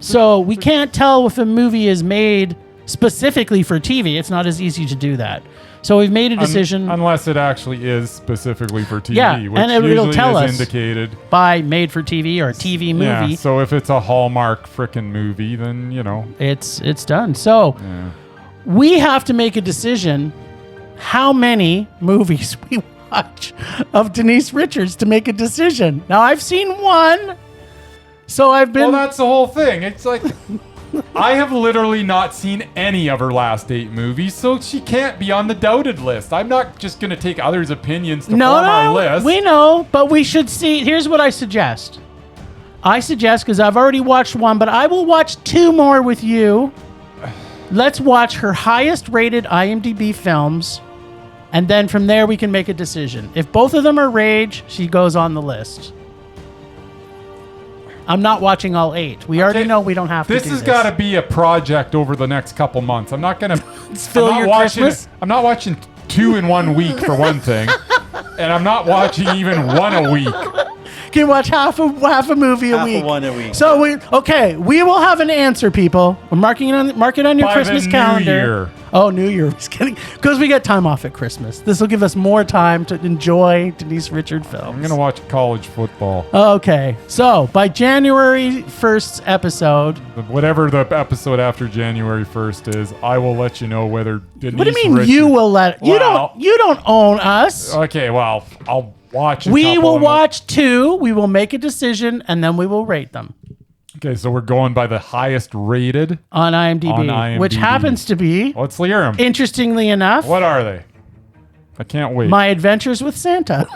So we can't tell if a movie is made specifically for TV. It's not as easy to do that. So we've made a decision unless it actually is specifically for TV, Yeah, which and it'll usually tell is us. indicated. by made for TV or TV movie. Yeah, so if it's a Hallmark frickin' movie, then It's done. So we have to make a decision how many movies we watch of Denise Richards to make a decision. Now I've seen one, so I've been. Well, that's the whole thing. It's like I have literally not seen any of her last 8 movies, so she can't be on the doubted list. I'm not just gonna take others' opinions to form our list. We know, but we should see. Here's what I suggest. Because I've already watched one, but I will watch 2 more with you. Let's watch her highest rated IMDb films, and then from there we can make a decision. If both of them are rage, she goes on the list. I'm not watching all 8. We already know we don't have to do This has got to be a project over the next couple months. I'm not gonna fill your watching Christmas? I'm not watching 2 in 1 week for one thing, and I'm not watching even 1 a week. Can watch half a movie a Half week. of one a week. So we will have an answer, people. We're mark it on your By Christmas the new calendar. year. Oh, New Year. Just kidding. Because we get time off at Christmas. This will give us more time to enjoy Denise Richards films. I'm gonna watch college football. Okay. So by January 1st episode. Whatever the episode after January 1st is, I will let you know whether Denise What do you mean Richards- you will let Well- you don't own us. Okay, well, I'll watch. We couple will and- watch 2. We will make a decision and then we will rate them Okay, so we're going by the highest rated. on IMDb, On IMDb. which happens to be, Let's hear them. interestingly enough, What are they? I can't wait. My Adventures with Santa.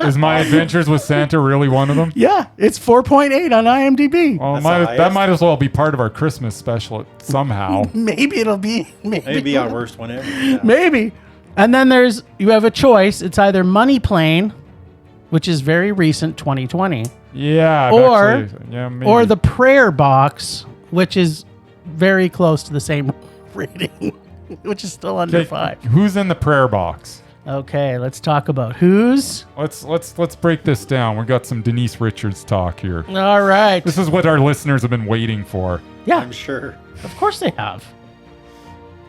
Is My Adventures with Santa really one of them? Yeah, it's 4.8 on IMDb. Well, That's the that highest? might as well be part of our Christmas special somehow. Maybe it'll be. Maybe our worst one ever. Yeah. Maybe. And then you have a choice. It's either Money Plane, which is very recent, 2020, Yeah. Or- yeah, maybe. or The Prayer Box, which is very close to the same rating, which is still under Okay, 5. Who's in the prayer box? Okay, let's talk about who's. Let's break this down. We got some Denise Richards talk here. All right. This is what our listeners have been waiting for. Yeah, I'm sure. of course they have.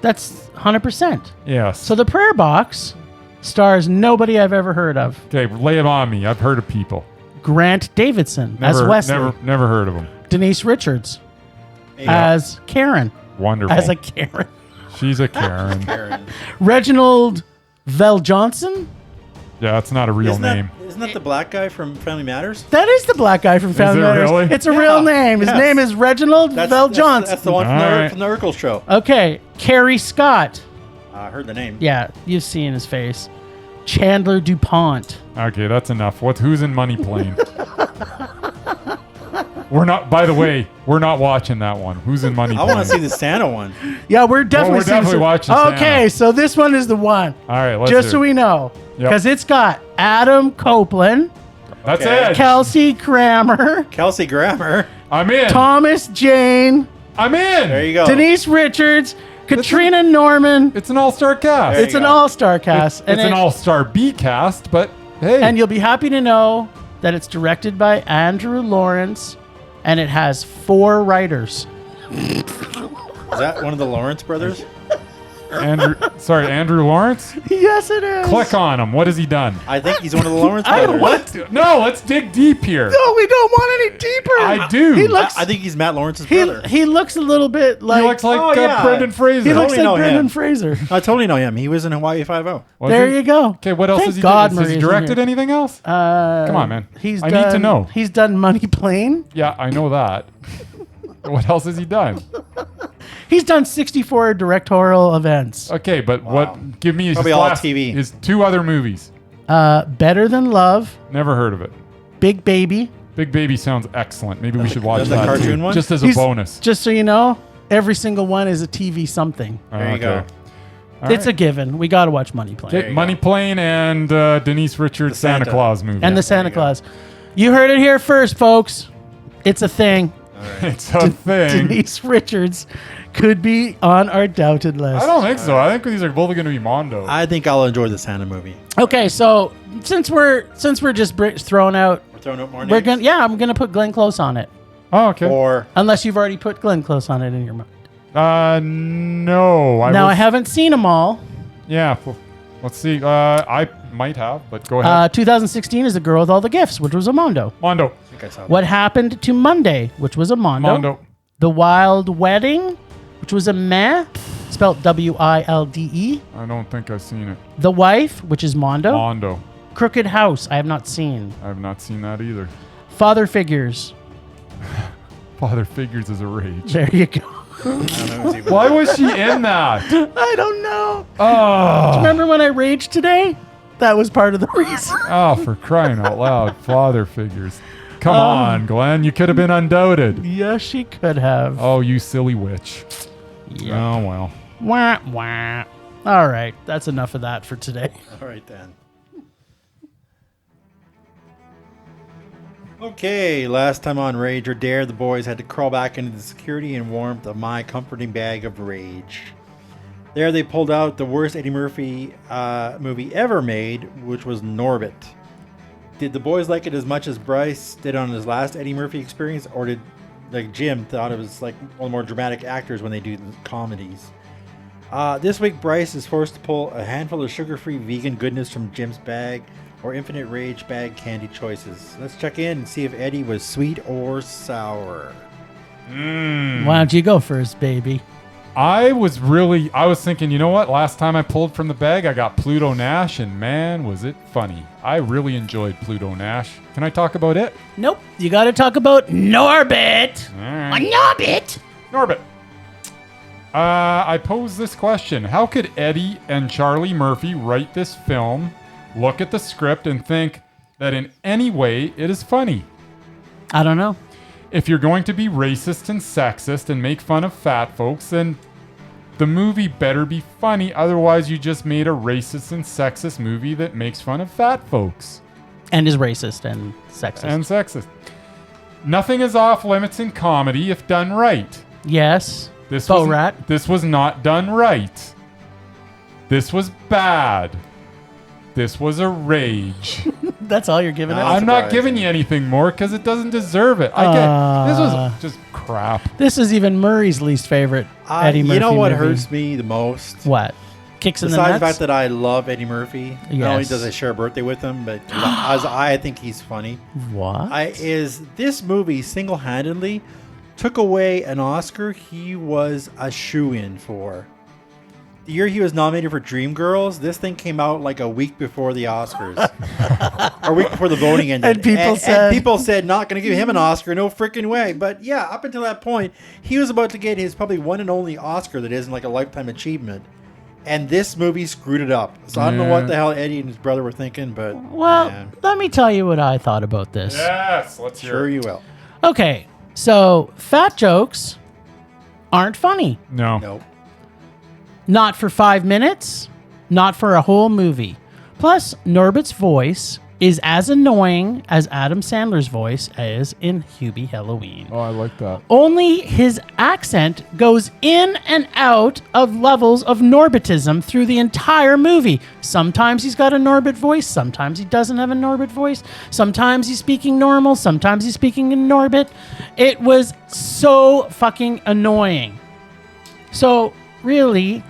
That's 100%. Yes. So The Prayer Box stars nobody I've ever heard of. Okay, lay it on me. I've heard of people. Grant Davidson as Wesley. Never heard of them. Denise Richards Yeah. as Karen. Wonderful. As a Karen. She's a Karen. Karen. Reginald Vell Johnson. Yeah, that's not a real Isn't name. that the black guy from Family Matters? That is the black guy from Family it Matters. really? It's a Yeah. real name. His Yes. name is Reginald Vell Johnson. That's the one from, All right. from the Urkel show. Okay, Carrie Scott. I heard the name. Yeah, you've seen his face. Chandler DuPont. Okay, that's enough. Who's in Money Plane? We're not. By the way, we're not watching that one. Who's in Money I Plane? want to see the Santa one. Yeah, we're definitely, we're definitely watching Okay, Santa. so this one is the one. All right, let's Just hear so it. we know. Yep. Because it's got Adam Copeland, That's Okay. it. Kelsey Grammer, Kelsey Grammer. I'm in. Thomas Jane, I'm in. There you go. Denise Richards, Katrina Norman. It's an all-star cast. There It's you an go. all-star cast. It's an all-star B cast, but hey. And you'll be happy to know that it's directed by Andrew Lawrence, and it has 4 writers. Is that one of the Lawrence brothers? Andrew Lawrence? Yes, it is. Click on him. What has he done? I think he's one of the Lawrence I brothers. what? No, let's dig deep here. No, we don't want any deeper. I do. He looks. I think he's Matt Lawrence's brother. He looks a little bit like. He looks like Oh, yeah. Brendan Fraser. he looks totally like know Brendan him. Fraser. I totally know him. He was in Hawaii Five-0. Was There he? you go. Okay, what else Thank has he God done? Has he Maria's in directed here. anything else? Come on, man. I need to know. He's done Money Plane. Yeah, I know that. What else has he done? He's done 64 directorial events. Okay, but what? Give me his Probably all last, TV. His 2 other movies. Better Than Love, Never heard of it. Big Baby. Big Baby sounds excellent. Maybe we should watch that's the that cartoon too, one? just as a He's- bonus. Just so you know, every single one is a TV something. There you go. All It's a right. given. We got to watch Money Plane. Okay, Money Plane and Denise Richards' The Santa Santa. Claus movie. And the Santa you go. Claus. You heard it here first, folks. It's a thing. It's a thing. Denise Richards could be on our doubted list. I don't think so. I think these are both going to be Mondo. I think I'll enjoy the Santa movie. Okay, so since we're just throwing out, We're throwing out more we're names. gonna I'm gonna put Glenn Close on it, Oh, okay. Or unless you've already put Glenn Close on it in your mind. No. I haven't seen them all. Yeah. Well, let's see. I might have, but go ahead. 2016 is The Girl with All the Gifts, which was a Mondo. Mondo. I think I saw What Happened to Monday, which was a Mondo. Mondo. The Wild Wedding, which was a meh, spelled Wilde. I don't think I've seen it. The Wife, which is Mondo. Mondo. Crooked House, I have not seen. I have not seen that either. Father Figures, Father Figures is a rage. there you go. it. Why was she in that? I don't know. Oh. Remember when I raged today? That was part of the reason. Oh, for crying out loud. Father Figures. Come on, Glenn. You could have been Undoubted. Yes, she could have. Oh, you silly witch. Yeah. Oh, well. Wah, wah. All right, that's enough of that for today. All right, then. Okay, last time on Rage or Dare, the boys had to crawl back into the security and warmth of my comforting bag of rage. There they pulled out the worst Eddie Murphy movie ever made, which was Norbit. Did the boys like it as much as Bryce did on his last Eddie Murphy experience, or did Jim thought it was like one of the more dramatic actors when they do the comedies? This week, Bryce is forced to pull a handful of sugar-free vegan goodness from Jim's bag, or Infinite Rage bag candy choices. Let's check in and see if Eddie was sweet or sour. Why don't you go first, baby? I was thinking, you know what? Last time I pulled from the bag, I got Pluto Nash, and man, was it funny. I really enjoyed Pluto Nash. Can I talk about it? Nope. You got to talk about Norbit. Norbit. Norbit. I pose this question. How could Eddie and Charlie Murphy write this film, look at the script, and think that in any way it is funny? I don't know. If you're going to be racist and sexist and make fun of fat folks, then the movie better be funny. Otherwise, you just made a racist and sexist movie that makes fun of fat folks. And is racist and sexist. Nothing is off limits in comedy if done right. Yes. This was not done right. This was bad. This was a rage. That's all you're giving it? I'm not giving you anything more because it doesn't deserve it. This was just crap. This is even Murray's least favorite Eddie Murphy You know what movie. hurts me the most? What? Kicks in the Besides nuts? the fact that I love Eddie Murphy, not only Yes. does I share a birthday with him, but I think he's funny. What? Is this movie single-handedly took away an Oscar he was a shoo-in for. The year he was nominated for Dreamgirls, this thing came out like a week before the Oscars. Or a week before the voting ended. And people said, not going to give him an Oscar, no freaking way. But yeah, up until that point, he was about to get his probably one and only Oscar that isn't like a lifetime achievement. And this movie screwed it up. So I don't know what the hell Eddie and his brother were thinking, but... Well, man, let me tell you what I thought about this. Yes, let's hear sure it. you will. Okay, so fat jokes aren't funny. No. Nope. Not for 5 minutes, not for a whole movie. Plus, Norbit's voice is as annoying as Adam Sandler's voice is in Hubie Halloween. Oh, I like that. Only his accent goes in and out of levels of Norbitism through the entire movie. Sometimes he's got a Norbit voice, sometimes he doesn't have a Norbit voice, sometimes he's speaking normal, sometimes he's speaking in Norbit. It was so fucking annoying. So, really,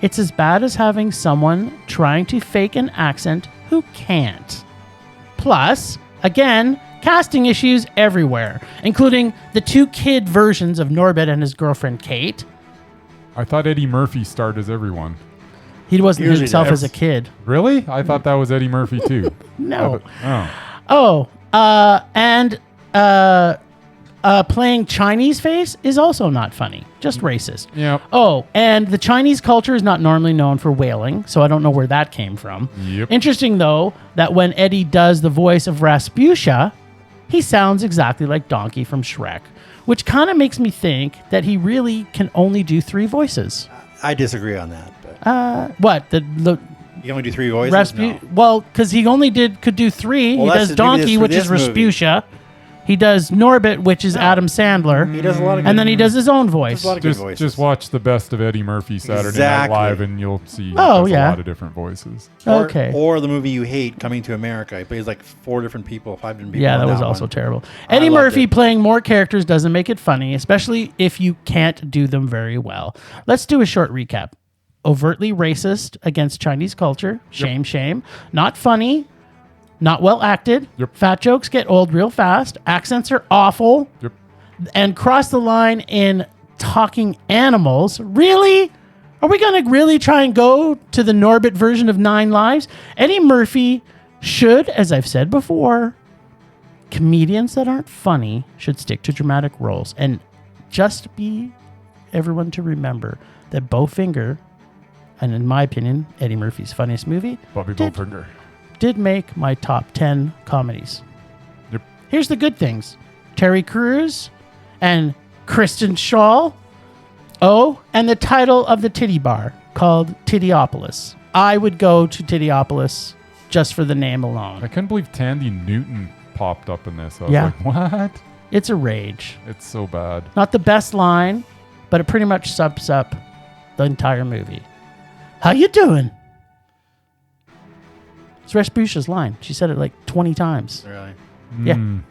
it's as bad as having someone trying to fake an accent who can't. Plus, again, casting issues everywhere, including the 2 kid versions of Norbit and his girlfriend Kate. I thought Eddie Murphy starred as everyone. He wasn't Usually himself does. as a kid. Really? I thought that was Eddie Murphy too. No. Oh. And playing Chinese face is also not funny, just racist. Yep. Oh, and the Chinese culture is not normally known for wailing, so I don't know where that came from. Yep. Interesting, though, that when Eddie does the voice of Rasputia, he sounds exactly like Donkey from Shrek, which kind of makes me think that he really can only do 3 voices. I disagree on that. But What? The you can only do 3 voices? Rasputia? No. Well, because he only could do 3. Well, He that's does maybe Donkey, for which is this movie. Rasputia. He does Norbit, which is Adam Sandler. He does a lot of And then he does his own voice. a lot of good voices. Just watch the best of Eddie Murphy Saturday Exactly. Night Live, and you'll see he Oh, does yeah. a lot of different voices. Or, Okay. Or the movie you hate, Coming to America. He plays like 4 different people, 5 different people. Yeah, in that was also one. terrible. I Eddie loved Murphy it. playing more characters doesn't make it funny, especially if you can't do them very well. Let's do a short recap. Overtly racist against Chinese culture. Shame, shame. Not funny. Not well acted. Yep. Fat jokes get old real fast. Accents are awful. Yep. And cross the line in talking animals. Really? Are we going to really try and go to the Norbit version of 9 Lives? Eddie Murphy should, as I've said before, comedians that aren't funny should stick to dramatic roles. And just be everyone to remember that Bowfinger, and in my opinion, Eddie Murphy's funniest movie, Bobby Bowfinger. did make my top 10 comedies. Yep. Here's the good things. Terry Crews and Kristen Schaal. Oh, and the title of the titty bar called Tittyopolis. I would go to Tittyopolis just for the name I alone. couldn't believe Tandy Newton popped up in this. I was Yeah. like, what? It's a rage. It's so bad. Not the best line, but it pretty much sums up the entire movie. How you doing? It's Respucia's line. She said it like 20 times. Really? Yeah. Mm,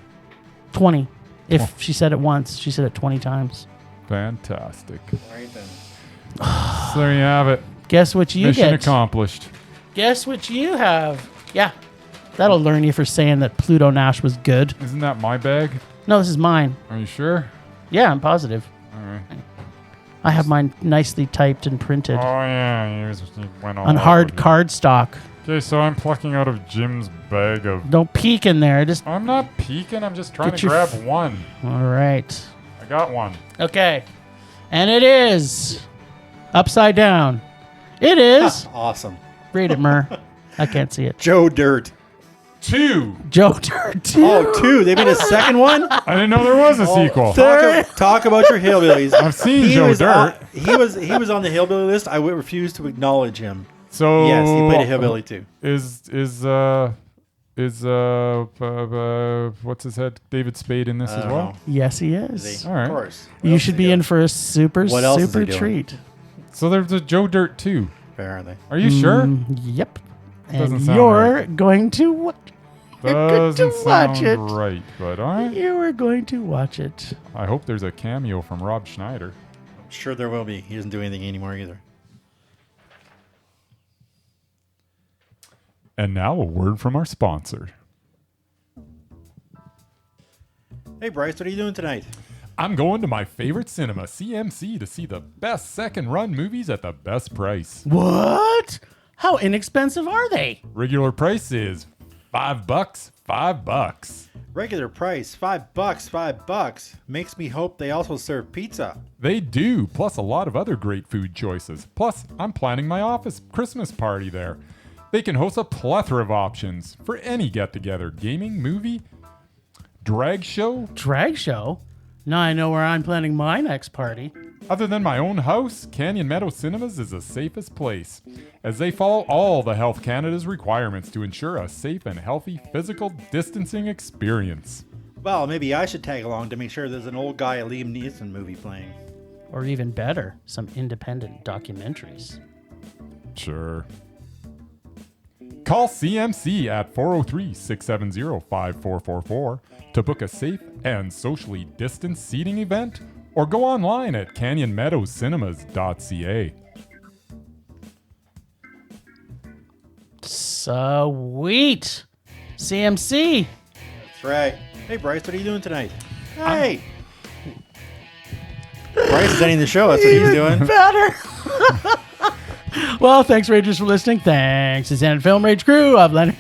20. If she said it once, she said it 20 times. fantastic. Right then. So there you have it. Guess what you Mission get? accomplished. Guess what you have? Yeah. That'll learn you for saying that Pluto Nash was good. Isn't that my bag? No, this is mine. Are you sure? Yeah, I'm positive. All right. I have mine nicely typed and printed Oh, yeah. You went all on out hard with it. cardstock. Okay, so I'm plucking out of Jim's bag of... Don't peek in there. Just I'm not peeking. I'm just trying Get to your grab one. all right. I got one. Okay. And it is upside down. It is. Awesome. Read it, Mur. I can't see it. Joe Dirt. 2. Joe Dirt. Oh, 2. They made a second one? I didn't know there was a sequel. Talk about your hillbillies. I've seen Joe was Dirt. he was on the hillbilly list. I would refuse to acknowledge him. So Yes, he played a hillbilly too. Is what's his head? David Spade in this as well? know. Yes, he Is is. he? All right. Of course. What You else should is he be in doing? for a super, What else is super he doing? treat. So there's a Joe Dirt 2. Apparently. Are you sure? Yep. Doesn't And sound you're right. going to Doesn't to watch sound it. right, but all right. you are going to watch it. I hope there's a cameo from Rob Schneider. I'm sure there will be. He doesn't do anything anymore either. And now a word from our sponsor. Hey, Bryce, what are you doing tonight? I'm going to my favorite cinema, CMC, to see the best second-run movies at the best price. What? How inexpensive are they? Regular price is $5, $5. Regular price, $5, $5. Makes me hope they also serve pizza. They do, plus a lot of other great food choices. Plus, I'm planning my office Christmas party there. They can host a plethora of options for any get-together, gaming, movie, drag show. Drag show? Now I know where I'm planning my next party. Other than my own house, Meadows Cinemas is the safest place, as they follow all the Health Canada's requirements to ensure a safe and healthy physical distancing experience. Well, maybe I should tag along to make sure there's an old guy a Liam Neeson movie playing. Or even better, some independent documentaries. Sure. Call CMC at 403-670-5444 to book a safe and socially distanced seating event, or go online at canyonmeadowscinemas.ca. Sweet. CMC. That's right. Hey, Bryce, what are you doing tonight? Hey! Bryce is ending the show. That's what he's doing. Better. Well, thanks, Rangers, for listening. Thanks to Zen Film Rage crew of Leonard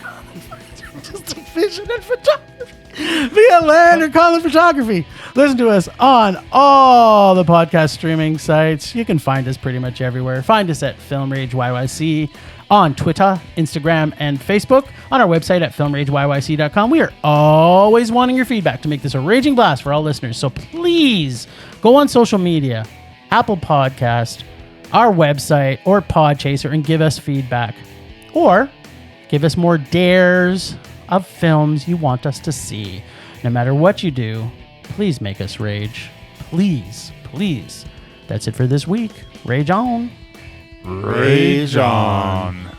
Vision and Photography via Leonard Collins Photography. Listen to us on all the podcast streaming sites. You can find us pretty much everywhere. Find us at Film Rage YYC on Twitter, Instagram, and Facebook. On our website at filmrageyyc.com. We are always wanting your feedback to make this a raging blast for all listeners. So please go on social media, Apple Podcast, our website, or Podchaser, and give us feedback. Or give us more dares of films you want us to see. No matter what you do, please make us rage. Please, please. That's it for this week. Rage on. Rage on.